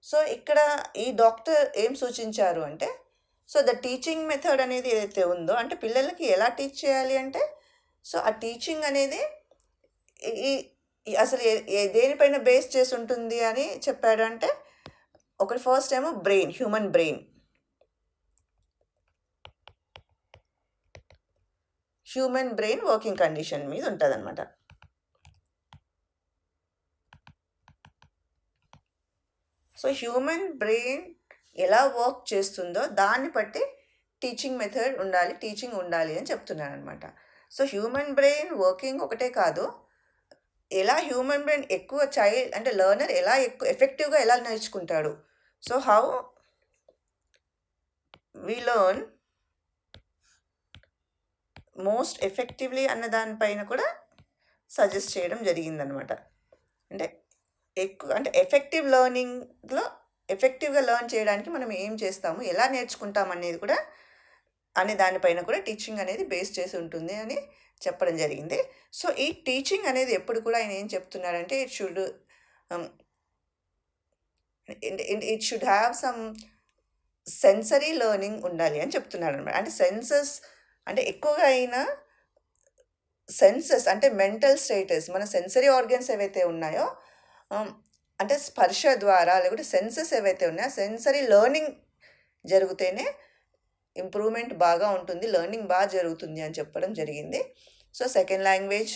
సో ఇక్కడ ఈ డాక్టర్ ఏం సూచించారు అంటే, సో ద టీచింగ్ మెథడ్ అనేది ఏదైతే ఉందో, అంటే పిల్లలకి ఎలా టీచ్ చేయాలి అంటే, సో ఆ టీచింగ్ అనేది అసలు దేనిపైన బేస్ చేసి ఉంటుంది అని చెప్పాడు. అంటే ఒకటి ఫస్ట్ ఏమో brain, human brain working condition మీద ఉంటుంది అనమాట. సో హ్యూమన్ బ్రెయిన్ ఎలా వర్క్ చేస్తుందో దాన్ని బట్టి టీచింగ్ ఉండాలి అని చెప్తున్నాను అనమాట. సో హ్యూమన్ బ్రెయిన్ వర్కింగ్ ఒకటే కాదు, ఎలా హ్యూమన్ బ్రెయిన్ ఎక్కువ చైల్డ్ అంటే లెర్నర్ ఎలా ఎఫెక్టివ్గా ఎలా నేర్చుకుంటాడు, so how we learn most effectively అన్న దానిపైన కూడా సజెస్ట్ చేయడం జరిగిందనమాట. అంటే ఎఫెక్టివ్ లెర్నింగ్లో ఎఫెక్టివ్గా లెర్న్ చేయడానికి మనం ఏం చేస్తాము, ఎలా నేర్చుకుంటాం అనేది కూడా అనే దానిపైన కూడా టీచింగ్ అనేది బేస్ చేసి ఉంటుంది అని చెప్పడం జరిగింది. సో ఈ టీచింగ్ అనేది ఎప్పుడు కూడా ఆయన ఏం చెప్తున్నారంటే, it should have some sensory learning ఉండాలి అని చెప్తున్నాడు అనమాట. అంటే సెన్సెస్ అంటే ఎక్కువగా అయినా సెన్సెస్ అంటే మెంటల్ స్టేటస్, మన సెన్సరీ ఆర్గన్స్ ఏవైతే ఉన్నాయో అంటే స్పర్శ ద్వారా లేకుంటే సెన్సెస్ ఏవైతే ఉన్నాయో సెన్సరీ లెర్నింగ్ జరిగితేనే ఇంప్రూవ్మెంట్ బాగా ఉంటుంది, లెర్నింగ్ బాగా జరుగుతుంది అని చెప్పడం జరిగింది. సో సెకండ్ లాంగ్వేజ్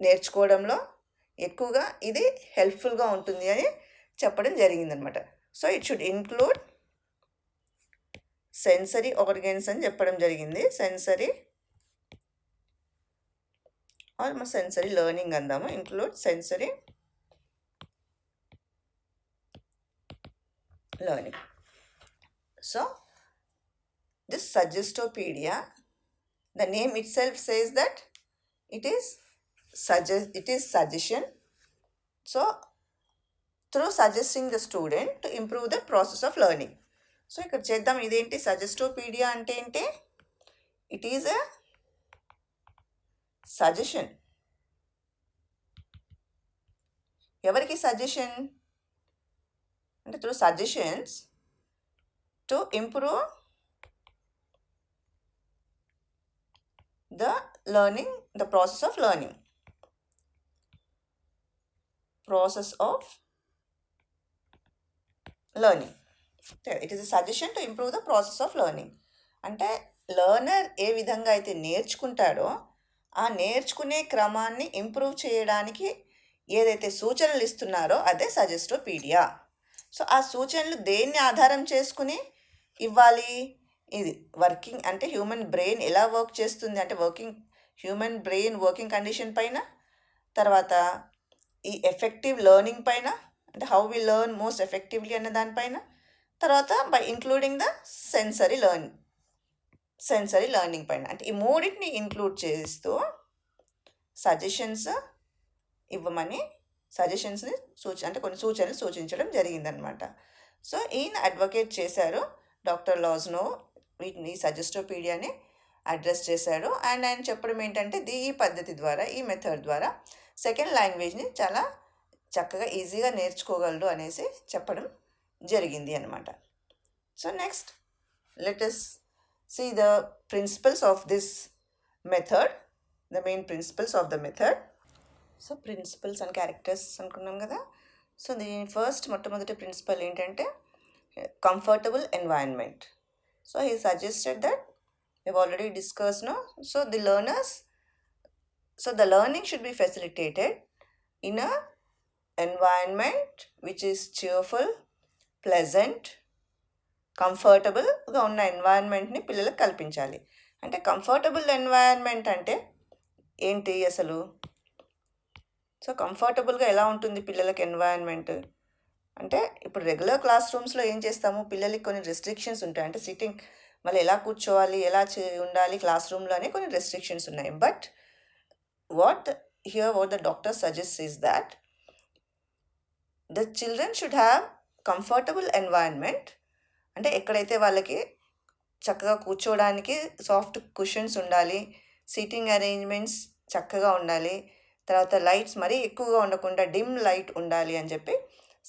నేర్చుకోవడంలో ఎక్కువగా ఇది హెల్ప్ఫుల్గా ఉంటుంది అని చెప్పడం జరిగిందనమాట. So it should include sensory organs అని చెప్పడం జరిగింది. సెన్సరీ ఆర్ సెన్సరీ లెర్నింగ్ అందాము. Include sensory learning. So this Suggestopedia, the name itself says that it is suggestion. So through suggesting the student to improve the process of learning. So ఇక్కడ చేద్దాం. ఇదేంటి సజెస్టోపీడియా అంటే ఏంటి? It is a suggestion. ఎవరికి suggestion అంటే through suggestions to improve the learning, the process of learning. Process of learning. It is a suggestion to improve the process of learning. అంటే learner ఏ విధంగా అయితే నేర్చుకుంటాడో ఆ నేర్చుకునే క్రమాన్ని ఇంప్రూవ్ చేయడానికి ఏదైతే సూచనలు ఇస్తున్నారో అదే సజెస్టోపీడియా. సో ఆ సూచనలు దేన్ని ఆధారం చేసుకుని ఇవ్వాలి? ఇది వర్కింగ్ అంటే హ్యూమన్ బ్రెయిన్ ఎలా వర్క్ చేస్తుంది అంటే హ్యూమన్ బ్రెయిన్ వర్కింగ్ కండిషన్ పైన, తర్వాత ఈ ఎఫెక్టివ్ లెర్నింగ్ పైన అంటే how we learn most effectively అనే దానిపైన, తర్వాత by including the sensory learning పైన. అంటే ఈ మూడింటిని ఇంక్లూడ్ చేస్తూ సజెషన్స్ ఇవ్వమని సజెషన్స్ని అంటే కొన్ని సూచనలు సూచించడం జరిగిందనమాట. సో ఈయన అడ్వకేట్ చేశారు, డాక్టర్ లాజ్నో వీటిని సజెస్టోపీడియాని అడ్రస్ చేశాడు. అండ్ ఆయన చెప్పడం ఏంటంటే ఈ పద్ధతి ద్వారా, ఈ మెథడ్ ద్వారా సెకండ్ లాంగ్వేజ్ని చాలా చక్కగా ఈజీగా నేర్చుకోగలడు అనేసి చెప్పడం జరిగింది అనమాట. So next let us see the principles of this method, the main principles of the method. So principles and characters అనుకున్నాం కదా. సో దీని మొట్టమొదటి ప్రిన్సిపల్ ఏంటంటే comfortable environment. So he suggested that we've already discussed, no? So the learning should be facilitated in a environment which is cheerful, pleasant, కంఫర్టబుల్గా ఉన్న ఎన్వైరన్మెంట్ని పిల్లలకు కల్పించాలి. అంటే కంఫర్టబుల్ ఎన్వైరన్మెంట్ అంటే ఏంటి అసలు? సో కంఫర్టబుల్గా ఎలా ఉంటుంది పిల్లలకి ఎన్వైరన్మెంట్ అంటే, ఇప్పుడు రెగ్యులర్ క్లాస్ రూమ్స్లో ఏం చేస్తాము, పిల్లలకి కొన్ని రెస్ట్రిక్షన్స్ ఉంటాయి. అంటే సిట్టింగ్ మళ్ళీ ఎలా కూర్చోవాలి, ఎలా ఉండాలి క్లాస్ రూమ్లో అని కొన్ని రెస్ట్రిక్షన్స్ ఉన్నాయి. But what the doctor suggest is that the children should have comfortable environment. అంటే ఎక్కడైతే వాళ్ళకి చక్కగా కూర్చోవడానికి సాఫ్ట్ కుషన్స్ ఉండాలి, సీటింగ్ అరేంజ్మెంట్స్ చక్కగా ఉండాలి, తర్వాత లైట్స్ మరీ ఎక్కువగా ఉండకుండా డిమ్ లైట్ ఉండాలి అని చెప్పి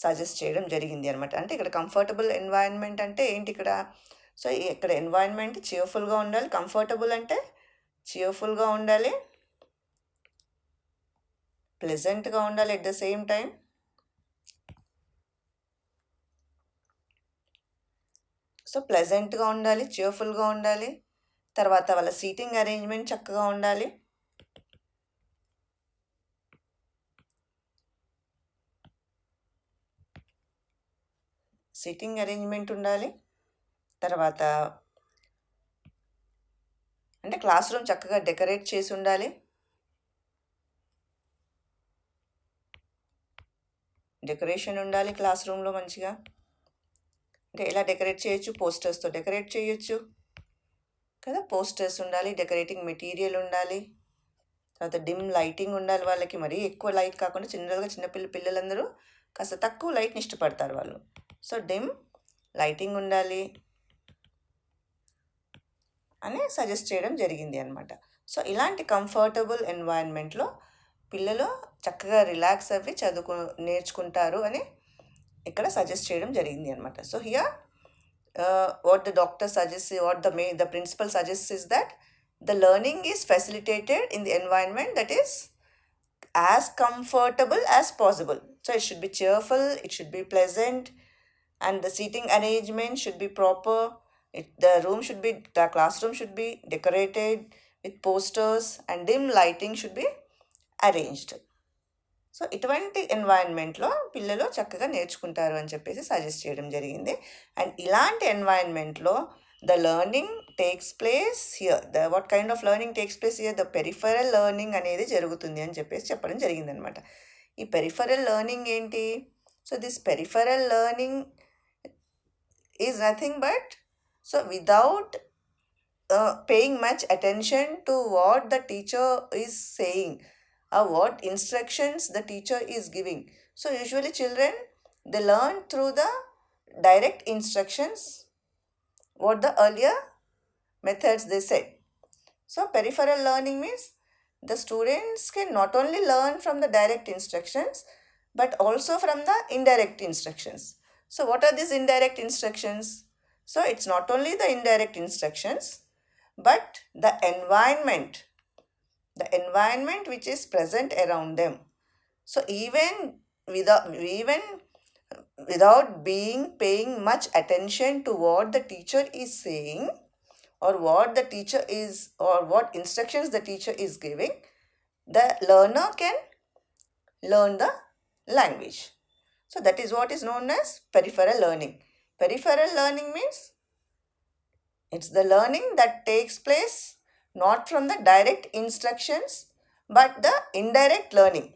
సజెస్ట్ చేయడం జరిగింది అనమాట. అంటే ఇక్కడ కంఫర్టబుల్ ఎన్వైరన్మెంట్ అంటే ఏంటి ఇక్కడ? సో ఇక్కడ ఎన్వైరన్మెంట్ cheerfulగా ఉండాలి. కంఫర్టబుల్ అంటే cheerfulగా ఉండాలి, ప్లెజెంట్గా ఉండాలి at the same time. So ప్లెజెంట్గా ఉండాలి, cheerfulగా ఉండాలి, తర్వాత వాళ్ళ సీటింగ్ అరేంజ్మెంట్ చక్కగా ఉండాలి. సిట్టింగ్ అరేంజ్మెంట్ ఉండాలి. తర్వాత అంటే క్లాస్ రూమ్ చక్కగా డెకరేట్ చేసి ఉండాలి. డెకరేషన్ ఉండాలి క్లాస్ రూమ్లో మంచిగా. అంటే ఎలా డెకరేట్ చేయొచ్చు? పోస్టర్స్తో డెకరేట్ చేయొచ్చు కదా. పోస్టర్స్ ఉండాలి, డెకరేటింగ్ మెటీరియల్ ఉండాలి, తర్వాత డిమ్ లైటింగ్ ఉండాలి. వాళ్ళకి మరీ ఎక్కువ లైట్ కాకుండా పిల్లలందరూ కాస్త తక్కువ లైట్ని ఇష్టపడతారు వాళ్ళు. సో డిమ్ లైటింగ్ ఉండాలి అని సజెస్ట్ చేయడం జరిగింది అనమాట. సో ఇలాంటి కంఫర్టబుల్ ఎన్వైరన్మెంట్లో పిల్లలు చక్కగా రిలాక్స్ అవి నేర్చుకుంటారు అని ఇక్కడ సజెస్ట్ చేయడం జరిగింది అనమాట. So here what the doctor suggest, what the principle suggest is that the learning is facilitated in the environment that is as comfortable as possible. So it should be cheerful, it should be pleasant, and the seating arrangement should be proper. The classroom should be decorated with posters, and dim lighting should be arranged. So ఇటువంటి ఎన్వైరన్మెంట్లో పిల్లలు చక్కగా నేర్చుకుంటారు అని చెప్పేసి suggest చేయడం జరిగింది. And ఇలాంటి ఎన్వైరన్మెంట్లో the learning takes place here. What kind of learning takes place here? The peripheral learning అనేది జరుగుతుంది అని చెప్పేసి చెప్పడం జరిగింది అనమాట. ఈ పెరిఫరల్ లెర్నింగ్ ఏంటి? So this peripheral learning is nothing but, so without paying much attention to what the teacher is saying or what instructions the teacher is giving. So usually children, they learn through the direct instructions, what the earlier methods they said. So peripheral learning means the students can not only learn from the direct instructions but also from the indirect instructions. So what are these indirect instructions? So it's not only the indirect instructions but the environment which is present around them. So even without paying much attention to what the teacher is saying or what instructions the teacher is giving, the learner can learn the language. So that is what is known as peripheral learning. Peripheral learning means it's the learning that takes place not from the direct instructions but the indirect learning.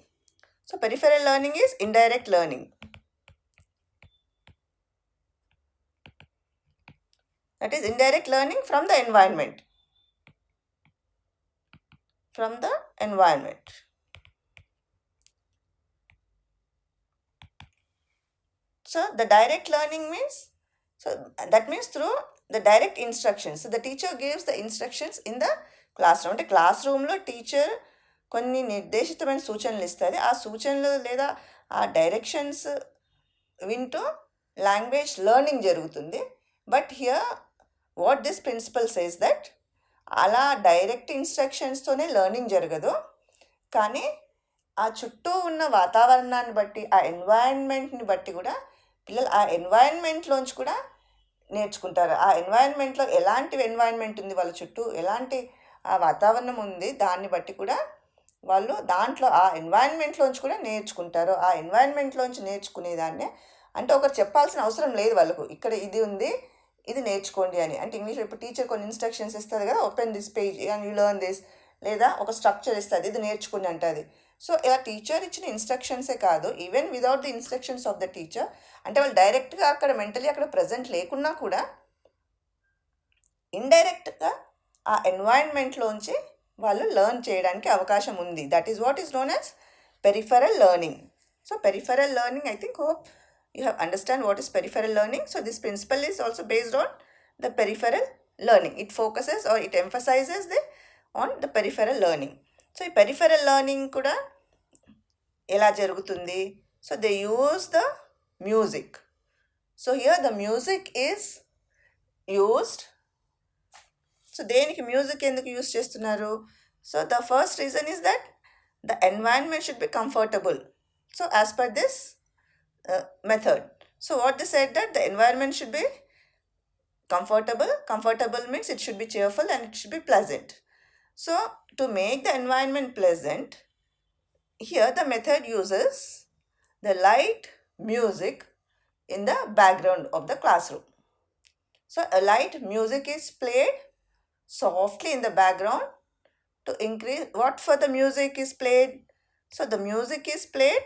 So peripheral learning is indirect learning. That is indirect learning from the environment. From the environment. So the direct learning means, so that means through the direct instructions. So the teacher gives the instructions in the classroom. అంటే class రూమ్లో teacher కొన్ని నిర్దేశితమైన సూచనలు ఇస్తుంది. ఆ సూచనలు లేదా ఆ directions వింటూ లాంగ్వేజ్ లెర్నింగ్ జరుగుతుంది. But here what this principle says that అలా డైరెక్ట్ ఇన్స్ట్రక్షన్స్తోనే లెర్నింగ్ జరగదు, కానీ ఆ చుట్టూ ఉన్న వాతావరణాన్ని బట్టి, ఆ ఎన్వైరన్మెంట్ని బట్టి కూడా పిల్లలు ఆ ఎన్వైరన్మెంట్లోంచి కూడా నేర్చుకుంటారు. ఆ ఎన్వైరన్మెంట్లో ఎలాంటి ఎన్వైరన్మెంట్ ఉంది, వాళ్ళ చుట్టూ ఎలాంటి ఆ వాతావరణం ఉంది, దాన్ని బట్టి కూడా వాళ్ళు దాంట్లో ఆ ఎన్వైరన్మెంట్లోంచి కూడా నేర్చుకుంటారు. ఆ ఎన్వైరన్మెంట్లోంచి నేర్చుకునేదాన్నే, అంటే ఒకరు చెప్పాల్సిన అవసరం లేదు వాళ్ళకు, ఇక్కడ ఇది ఉంది ఇది నేర్చుకోండి అని. అంటే ఇంగ్లీష్లో ఇప్పుడు టీచర్ కొన్ని ఇన్స్ట్రక్షన్స్ ఇస్తుంది కదా, open this page and you learn this, లేదా ఒక స్ట్రక్చర్ ఇస్తుంది, ఇది నేర్చుకుని అంటుంది. సో ఇలా టీచర్ ఇచ్చిన ఇన్స్ట్రక్షన్సే కాదు, even without the instructions of the teacher, అంటే వాళ్ళు డైరెక్ట్గా అక్కడ మెంటలీ అక్కడ ప్రజెంట్ లేకున్నా కూడా ఇండైరెక్ట్గా ఆ ఎన్వైరన్మెంట్లోంచి వాళ్ళు లెర్న్ చేయడానికి అవకాశం ఉంది. That is what is known as peripheral learning. So peripheral learning, I think hope you have understand what is peripheral learning. So this principle is also based on the peripheral learning. It focuses or it emphasizes on the peripheral learning. So ఈ peripheral learning కూడా ఎలా జరుగుతుంది? So they use the music. So here the music is used. So దేనికి music ఎందుకు use చేస్తున్నారు? So the first reason is that the environment should be comfortable. So as per this method, so what they said that the environment should be comfortable means it should be cheerful and it should be pleasant. So to make the environment pleasant, here the method uses the light music in the background of the classroom. So a light music is played softly in the background to increase. What for the music is played? So the music is played,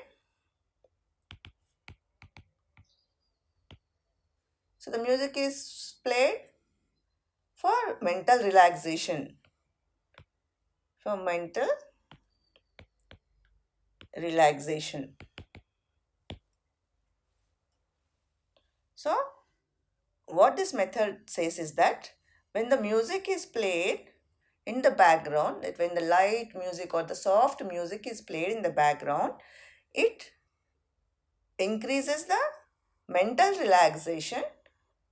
so the music is played for mental relaxation. For mental relaxation. So what this method says is that when the music is played in the background, that when the light music or the soft music is played in the background, it increases the mental relaxation.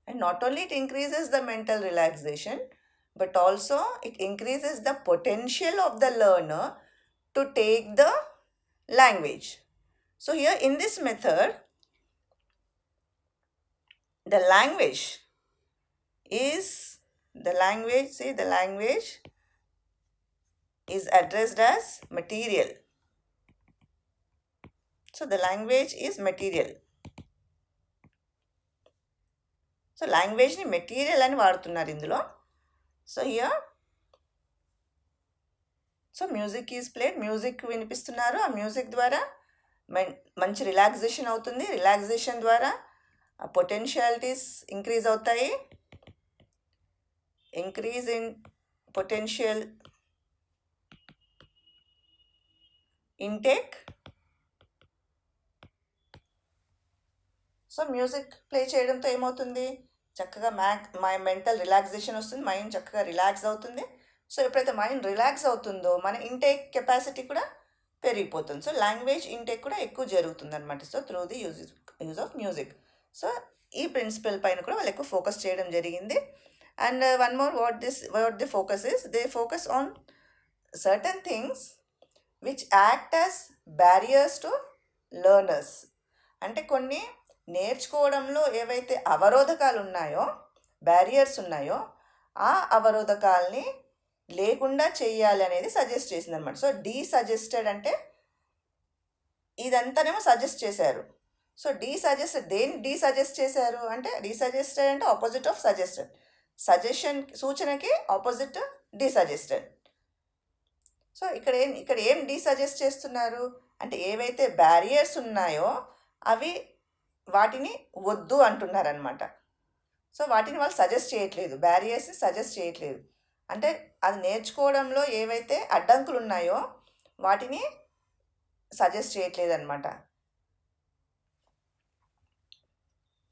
And not only it increases the mental relaxation, but also it increases the potential of the learner to take the language. So here in this method, the language the language is addressed as material. So the language is material. So లాంగ్వేజ్ని material అని వాడుతున్నారు ఇందులో. So here music is played, music వినిపిస్తున్నారు. ఆ music ద్వారా మంచి relaxation అవుతుంది. Relaxation ద్వారా పొటెన్షియాలిటీస్ ఇంక్రీజ్ అవుతాయి. Increase in potential intake. So music play చేయడంతో ఏమవుతుంది, చక్కగా మెంటల్ రిలాక్సేషన్ వస్తుంది, మైండ్ చక్కగా రిలాక్స్ అవుతుంది. సో ఎప్పుడైతే మైండ్ రిలాక్స్ అవుతుందో మన ఇంటేక్ కెపాసిటీ కూడా పెరిగిపోతుంది. సో లాంగ్వేజ్ ఇంటేక్ కూడా ఎక్కువ జరుగుతుంది అనమాట. So through the use of music. So ఈ ప్రిన్సిపల్ పైన కూడా వాళ్ళు ఎక్కువ ఫోకస్ చేయడం జరిగింది. And one more what the focus is, they focus on certain things which act as barriers to learners. అంటే కొన్ని నేర్చుకోవడంలో ఏవైతే అవరోధకాలు ఉన్నాయో, బ్యారియర్స్ ఉన్నాయో, ఆ అవరోధకాల్ని లేకుండా చెయ్యాలి అనేది సజెస్ట్ చేసింది అనమాట. సో సజెస్టెడ్ అంటే ఇదంతానేమో సజెస్ట్ చేశారు. సో దేని సజెస్ట్ చేశారు అంటే, సజెస్టెడ్ అంటే ఆపోజిట్ ఆఫ్ సజెస్టెడ్. సూచనకి ఆపోజిట్ సజెస్టెడ్. సో ఇక్కడ ఏం సజెస్ట్ చేస్తున్నారు అంటే, ఏవైతే బ్యారియర్స్ ఉన్నాయో అవి వాటిని వద్దు అంటున్నారనమాట. సో వాటిని వాళ్ళు సజెస్ట్ చేయట్లేదు, బ్యారియర్స్ని సజెస్ట్ చేయట్లేదు. అంటే అది నేర్చుకోవడంలో ఏవైతే అడ్డంకులు ఉన్నాయో వాటిని సజెస్ట్ చేయట్లేదు అనమాట.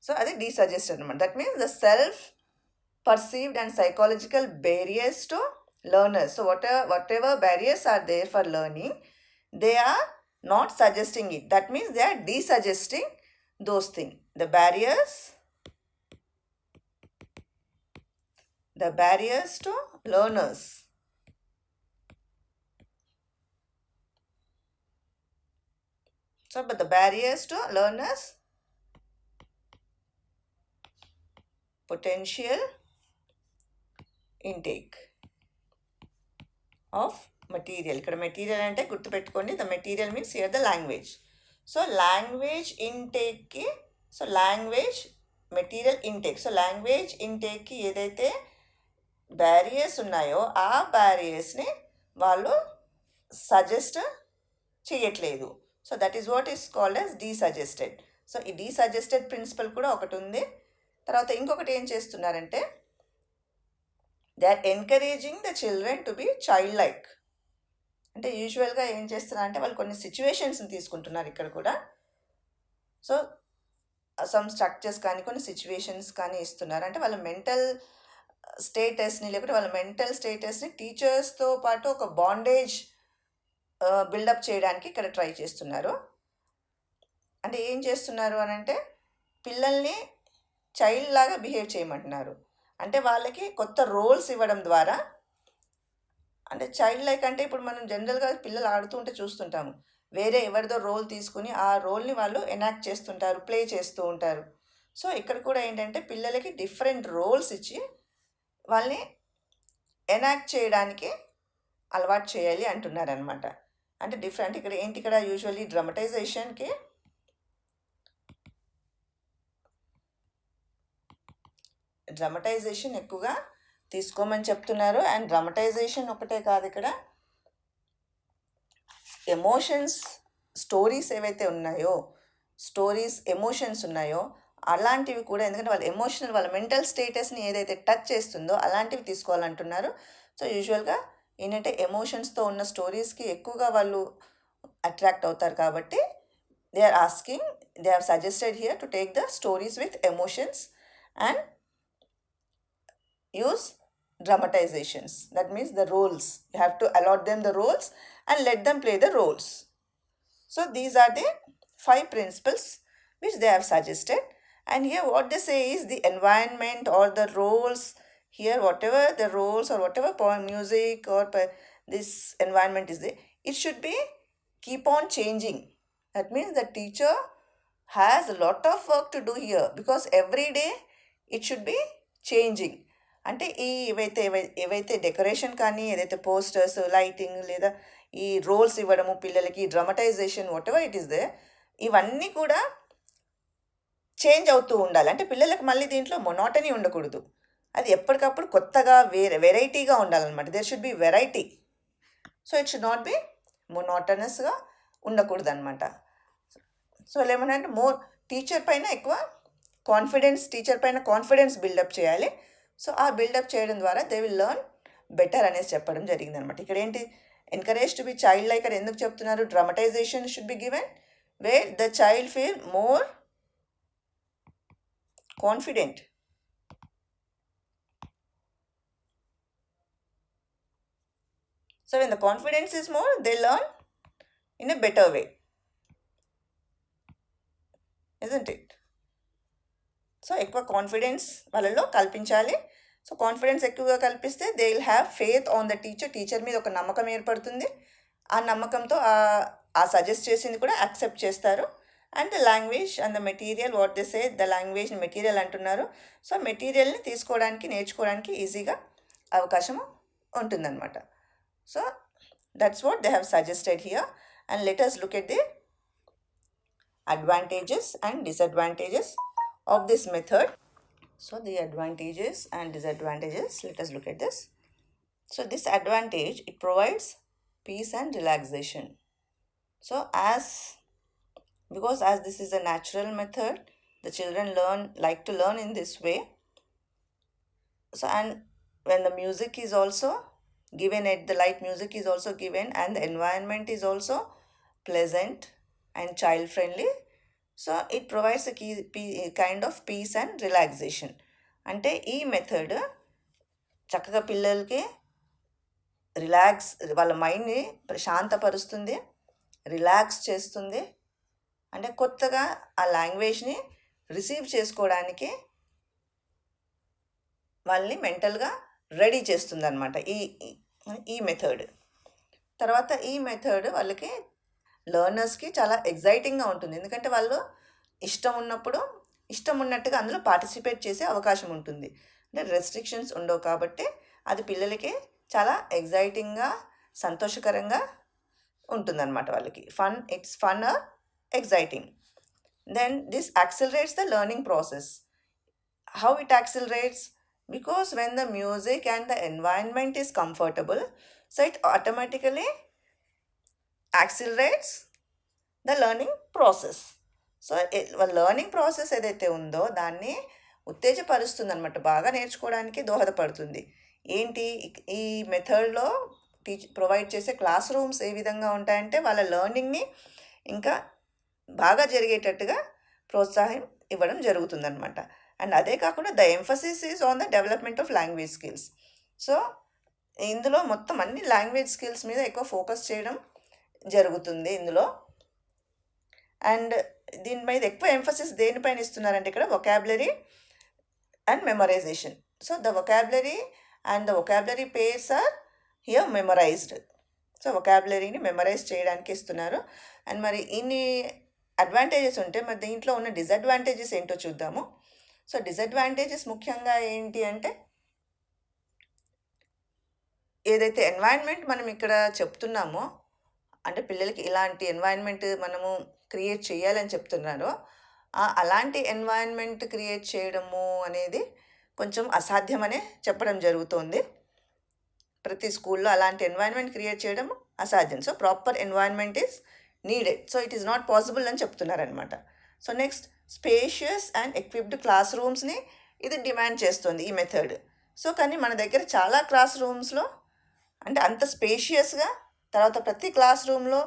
సో అది సజెస్ట్ అనమాట. That means the self perceived and psychological barriers to learners. So whatever barriers are there for learning, they are not suggesting it. That means they are desuggesting those things. The barriers to learners. So but the barriers to learners, potential intake of material. ఇక్కడ material అంటే గుర్తుపెట్టుకోండి, the material means here the language. So language ఇంటేక్కి, so language material intake, so language ఇంటేక్కి ఏదైతే barriers ఉన్నాయో ఆ బ్యారియర్స్ని వాళ్ళు సజెస్ట్ చేయట్లేదు. So that is what is called as desuggested. So ఈ డీసజెస్టెడ్ ప్రిన్సిపల్ కూడా ఒకటి ఉంది. తర్వాత ఇంకొకటి ఏం చేస్తున్నారంటే, they are encouraging the children to be child like. అంటే యూజువల్గా ఏం చేస్తున్నారంటే వాళ్ళు కొన్ని సిచ్యువేషన్స్ని తీసుకుంటున్నారు ఇక్కడ కూడా. సో సమ్ స్ట్రక్చర్స్ కానీ కొన్ని సిచ్యువేషన్స్ కానీ ఇస్తున్నారు. అంటే వాళ్ళ మెంటల్ స్టేటస్ని, లేకపోతే వాళ్ళ మెంటల్ స్టేటస్ని టీచర్స్తో పాటు ఒక బాండేజ్ బిల్డప్ చేయడానికి ఇక్కడ ట్రై చేస్తున్నారు. అంటే ఏం చేస్తున్నారు అని అంటే, పిల్లల్ని చైల్డ్ లాగా బిహేవ్ చేయమంటున్నారు. అంటే వాళ్ళకి కొత్త రోల్స్ ఇవ్వడం ద్వారా, అంటే చైల్డ్ లైక్ అంటే ఇప్పుడు మనం జనరల్గా పిల్లలు ఆడుతూ ఉంటే చూస్తుంటాము, వేరే ఎవరిదో రోల్ తీసుకుని ఆ రోల్ని వాళ్ళు ఎనాక్ట్ చేస్తుంటారు, ప్లే చేస్తూ ఉంటారు. సో ఇక్కడ కూడా ఏంటంటే పిల్లలకి డిఫరెంట్ రోల్స్ ఇచ్చి వాళ్ళని ఎనాక్ట్ చేయడానికి అలవాటు చేయాలి అంటున్నారనమాట. అంటే డిఫరెంట్ ఇక్కడ ఏంటి, ఇక్కడ యూజువల్లీ డ్రామటైజేషన్కి డ్రామటైజేషన్ ఎక్కువగా తీసుకోమని చెప్తున్నారు. అండ్ డ్రామటైజేషన్ ఒకటే కాదు, ఇక్కడ ఎమోషన్స్, స్టోరీస్ ఏవైతే ఉన్నాయో, ఎమోషన్స్ ఉన్నాయో అలాంటివి కూడా, ఎందుకంటే వాళ్ళ ఎమోషనల్, వాళ్ళ మెంటల్ స్టేటస్ని ఏదైతే టచ్ చేస్తుందో అలాంటివి తీసుకోవాలంటున్నారు. సో యూజువల్గా ఏంటంటే ఎమోషన్స్తో ఉన్న స్టోరీస్కి ఎక్కువగా వాళ్ళు అట్రాక్ట్ అవుతారు. కాబట్టి they are suggested here to take the stories with emotions and use dramatizations. That means the roles, you have to allot them the roles and let them play the roles. So these are the 5 principles which they have suggested. And here what they say is the environment or the roles, here whatever the roles or whatever poem, music or this environment is there, it should be keep on changing. That means the teacher has a lot of work to do here, because every day it should be changing. అంటే ఈ ఏవైతే decoration కానీ, ఏదైతే posters, lighting, లేదా ఈ roles ఇవ్వడము పిల్లలకి, dramatisation, what ever it is they, ఇవన్నీ కూడా చేంజ్ అవుతూ ఉండాలి. అంటే పిల్లలకు మళ్ళీ దీంట్లో మొనోటనీ ఉండకూడదు. అది ఎప్పటికప్పుడు కొత్తగా వెరైటీగా ఉండాలన్నమాట. There should be variety. So it should not be మొనోటనస్గా ఉండకూడదు అనమాట. సో ఏమన్నా మోర్ టీచర్ పైన ఎక్కువ కాన్ఫిడెన్స్ బిల్డప్ చేయాలి. సో ఆ బిల్డప్ చేయడం ద్వారా దే విల్ లెర్న్ బెటర్ అనేసి చెప్పడం జరిగింది అనమాట. ఇక్కడ ఏంటి, encourage to be child like అని ఎందుకు చెప్తున్నారు? Dramatisation should be given wear the child feel more confident. So when the confidence is more, they learn in a better way, isn't it? So ఎక్కువ కాన్ఫిడెన్స్ వాళ్ళలో కల్పించాలి. So confidence ఎక్కువగా కల్పిస్తే they will have faith on the teacher మీద ఒక నమ్మకం ఏర్పడుతుంది. ఆ నమ్మకంతో ఆ సజెస్ట్ చేసింది కూడా యాక్సెప్ట్ చేస్తారు. And the language and the material, what they say, the language material అంటున్నారు. సో మెటీరియల్ని తీసుకోవడానికి, నేర్చుకోవడానికి ఈజీగా అవకాశం ఉంటుందన్నమాట. So that's what they have suggested here. And let us look at the advantages and disadvantages of this method. So the advantages and disadvantages, let us look at this. So this advantage, it provides peace and relaxation. So because this is a natural method, the children like to learn in this way. So and when the music is also given, the light music is also given, and the environment is also pleasant and child friendly, so it provides a kind of peace and relaxation. అంటే ఈ method చక్కగా పిల్లలకి వాళ్ళ మైండ్ని శాంతపరుస్తుంది, relax చేస్తుంది. అంటే కొత్తగా ఆ లాంగ్వేజ్ని రిసీవ్ చేసుకోవడానికి వాళ్ళని మెంటల్గా రెడీ చేస్తుంది అనమాట ఈ మెథడ్. తర్వాత ఈ మెథడ్ వాళ్ళకి, లెర్నర్స్కి చాలా ఎగ్జైటింగ్గా ఉంటుంది. ఎందుకంటే వాళ్ళు ఇష్టం ఉన్నట్టుగా అందులో పార్టిసిపేట్ చేసే అవకాశం ఉంటుంది. అంటే రెస్ట్రిక్షన్స్ ఉండవు కాబట్టి అది పిల్లలకి చాలా ఎగ్జైటింగ్గా, సంతోషకరంగా ఉంటుందన్నమాట. వాళ్ళకి it's fun or exciting. Then this accelerates the learning process. How it accelerates? Because when the music and the environment is comfortable, so it automatically accelerates the learning process. So learning process ఏదైతే ఉందో దాన్ని ఉత్తేజపరుస్తుంది అనమాట, బాగా నేర్చుకోవడానికి దోహదపడుతుంది. ఏంటి, ఈ మెథడ్లో ప్రొవైడ్ చేసే క్లాస్ రూమ్స్ ఏ విధంగా ఉంటాయంటే వాళ్ళ లెర్నింగ్ని ఇంకా బాగా జరిగేటట్టుగా ప్రోత్సాహం ఇవ్వడం జరుగుతుందన్నమాట. అండ్ అదే కాకుండా the emphasis is on the development of language skills. So ఇందులో మొత్తం అన్ని లాంగ్వేజ్ స్కిల్స్ మీద ఎక్కువ ఫోకస్ చేయడం జరుగుతుంది ఇందులో. అండ్ దీని మీద ఎక్కువ ఎంఫసిస్ దేనిపైన ఇస్తున్నారంటే ఇక్కడ vocabulary and memorization. So the vocabulary and the vocabulary pairs are here memorized. So వొకాబులరీని మెమరైజ్ చేయడానికి ఇస్తున్నారు. అండ్ మరి ఇన్ని అడ్వాంటేజెస్ ఉంటే మరి దీంట్లో ఉన్న డిసడ్వాంటేజెస్ ఏంటో చూద్దాము. సో డిసడ్వాంటేజెస్ ముఖ్యంగా ఏంటి అంటే, ఏదైతే ఎన్వైరన్మెంట్ మనం ఇక్కడ చెప్తున్నామో, అంటే పిల్లలకి ఇలాంటి ఎన్వైరన్మెంట్ మనము క్రియేట్ చేయాలని చెప్తున్నారో, అలాంటి ఎన్వైరన్మెంట్ క్రియేట్ చేయడము అనేది కొంచెం అసాధ్యమనే చెప్పడం జరుగుతుంది. ప్రతి స్కూల్లో అలాంటి ఎన్వైరన్మెంట్ క్రియేట్ చేయడం అసాధ్యం. So proper environment is needed. So it is not possible అని చెప్తున్నారనమాట. So next, spacious and equipped class రూమ్స్ని ఇది డిమాండ్ చేస్తుంది ఈ మెథడ్. సో కానీ మన దగ్గర చాలా క్లాస్ రూమ్స్లో అంటే అంత స్పేషియస్గా, తర్వాత ప్రతి క్లాస్ రూమ్లో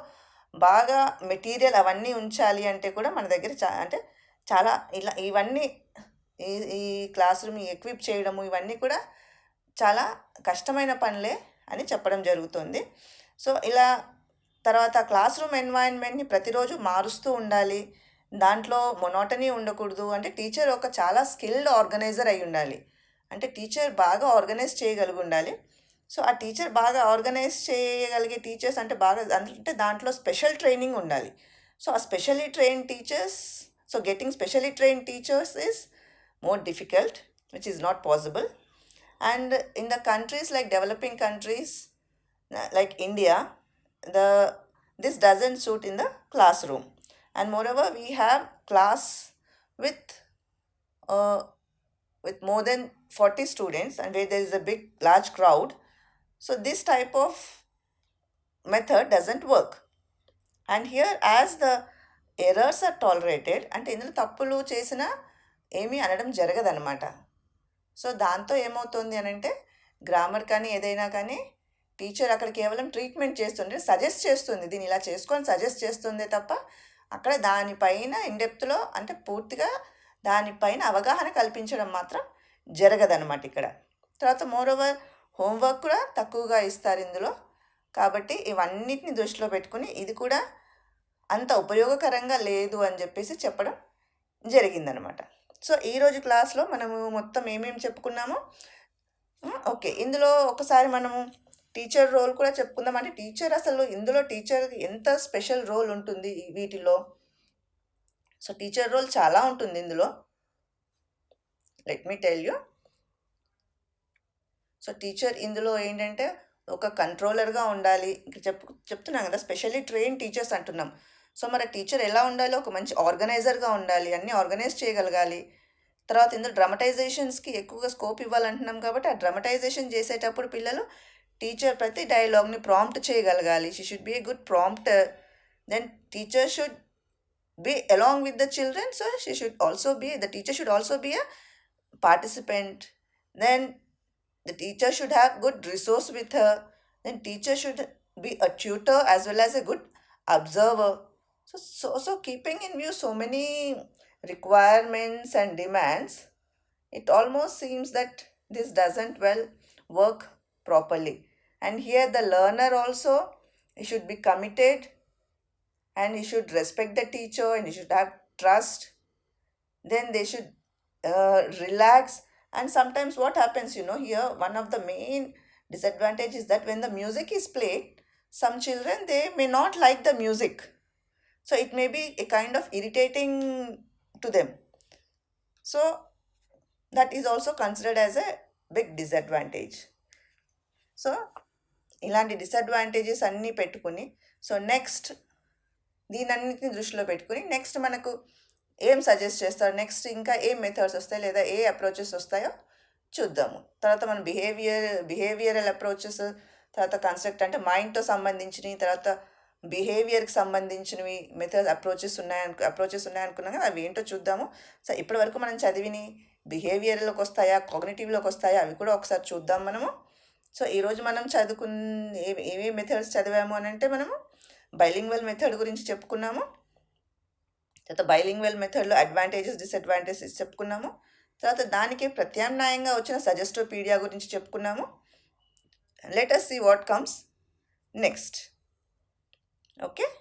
బాగా మెటీరియల్ అవన్నీ ఉంచాలి అంటే కూడా మన దగ్గర అంటే చాలా ఇవన్నీ ఈ క్లాస్ రూమ్ ఎక్విప్ చేయడము ఇవన్నీ కూడా చాలా కష్టమైన పనులే అని చెప్పడం జరుగుతుంది. సో ఇలా తర్వాత క్లాస్ రూమ్ ఎన్వైరన్మెంట్ని ప్రతిరోజు మారుస్తూ ఉండాలి, దాంట్లో మొనోటనీ ఉండకూడదు. అంటే టీచర్ చాలా స్కిల్డ్ ఆర్గనైజర్ అయి ఉండాలి, అంటే టీచర్ బాగా ఆర్గనైజ్ చేయగలిగి ఉండాలి. సో ఆ టీచర్ బాగా ఆర్గనైజ్ చేయగలిగే టీచర్స్ అంటే బాగా అంటే దాంట్లో స్పెషల్ ట్రైనింగ్ ఉండాలి. సో ఆ specially train teachers, so getting specially train teachers is more difficult, which is not possible. And in the countries like developing countries like India, the this doesn't suit in the classroom. And moreover, we have class with uh, with more than 40 students, and where there is a big large crowd. So this type of method doesn't work. And here, as the errors are tolerated, అంటే ఇందులో తప్పులు చేసినా ఏమీ అనడం జరగదన్నమాట. So దాంతో ఏమవుతుంది అని అంటే గ్రామర్ కానీ ఏదైనా కానీ టీచర్ అక్కడ కేవలం ట్రీట్మెంట్ చేస్తుంది, సజెస్ట్ చేస్తుంది, దీన్ని ఇలా చేసుకొని సజెస్ట్ చేస్తుంది తప్ప అక్కడ దానిపైన ఇన్డెప్త్లో అంటే పూర్తిగా దానిపైన అవగాహన కల్పించడం మాత్రం జరగదన్నమాట ఇక్కడ. తర్వాత మోరోవర్ హోంవర్క్ కూడా తక్కువగా ఇస్తారు ఇందులో. కాబట్టి ఇవన్నిటిని దృష్టిలో పెట్టుకుని ఇది కూడా అంత ఉపయోగకరంగా లేదు అని చెప్పేసి చెప్పడం జరిగిందనమాట. సో ఈరోజు క్లాస్లో మనము మొత్తం ఏమేమి చెప్పుకున్నామో ఓకే, ఇందులో ఒకసారి మనము టీచర్ రోల్ కూడా చెప్పుకుందాం. అంటే టీచర్ అసలు ఇందులో టీచర్కి ఎంత స్పెషల్ రోల్ ఉంటుంది వీటిలో. సో టీచర్ రోల్ చాలా ఉంటుంది ఇందులో. Let me tell you. So teacher ఇందులో ఏంటంటే ఒక కంట్రోలర్గా ఉండాలి. ఇంకా చెప్తున్నాం కదా, స్పెషల్లీ ట్రైన్ టీచర్స్ అంటున్నాం. సో మరి టీచర్ ఎలా ఉండాలో, ఒక మంచి ఆర్గనైజర్గా ఉండాలి, అన్నీ ఆర్గనైజ్ చేయగలగాలి. తర్వాత ఇందులో డ్రమటైజేషన్స్కి ఎక్కువగా స్కోప్ ఇవ్వాలంటున్నాం కాబట్టి ఆ డ్రమటైజేషన్ చేసేటప్పుడు పిల్లలు టీచర్ ప్రతి డైలాగ్ని ప్రాంప్ట్ చేయగలగాలి. She should be a good prompter. Then teacher should be along with the children, so the teacher should also be a participant. Then the teacher should have good resource with her. Then teacher should be a tutor as well as a good observer. So keeping in view so many requirements and demands, it almost seems that this doesn't well work properly. And here the learner also, he should be committed, and he should respect the teacher, and he should have trust. Then they should relax. And sometimes what happens, here one of the main disadvantage is that when the music is played, some children, they may not like the music, so it may be a kind of irritating to them. So that is also considered as a big disadvantage. So ఇలాంటి disadvantages అన్నీ పెట్టుకుని, so next దీనన్నిటిని దృష్టిలో పెట్టుకుని next మనకు ఏం suggest చేస్తారు, next ఇంకా ఏం మెథడ్స్ వస్తాయి లేదా ఏ అప్రోచెస్ వస్తాయో చూద్దాము. తర్వాత మనం బిహేవియరల్ అప్రోచెస్, తర్వాత కన్స్ట్రక్ట్ అంటే మైండ్తో సంబంధించినవి, తర్వాత బిహేవియర్కి సంబంధించినవి మెథడ్స్ అప్రోచెస్ ఉన్నాయనుకున్నాం కదా, అవి ఏంటో చూద్దాము. సో ఇప్పటి వరకు మనం చదివిని బిహేవియర్లోకి వస్తాయా, కాగ్నిటివ్లోకి వస్తాయా, అవి కూడా ఒకసారి చూద్దాం మనము. సో ఈరోజు మనం ఏమేమి మెథడ్స్ చదివాము అని అంటే మనము బైలింగ్వల్ మెథడ్ గురించి చెప్పుకున్నాము. తర్వాత బైలింగ్వల్ మెథడ్లో అడ్వాంటేజెస్ డిసడ్వాంటేజెస్ చెప్పుకున్నాము. తర్వాత దానికి ప్రత్యామ్నాయంగా వచ్చిన సజెస్టోపీడియా గురించి చెప్పుకున్నాము. Let us see what comes next. Okay.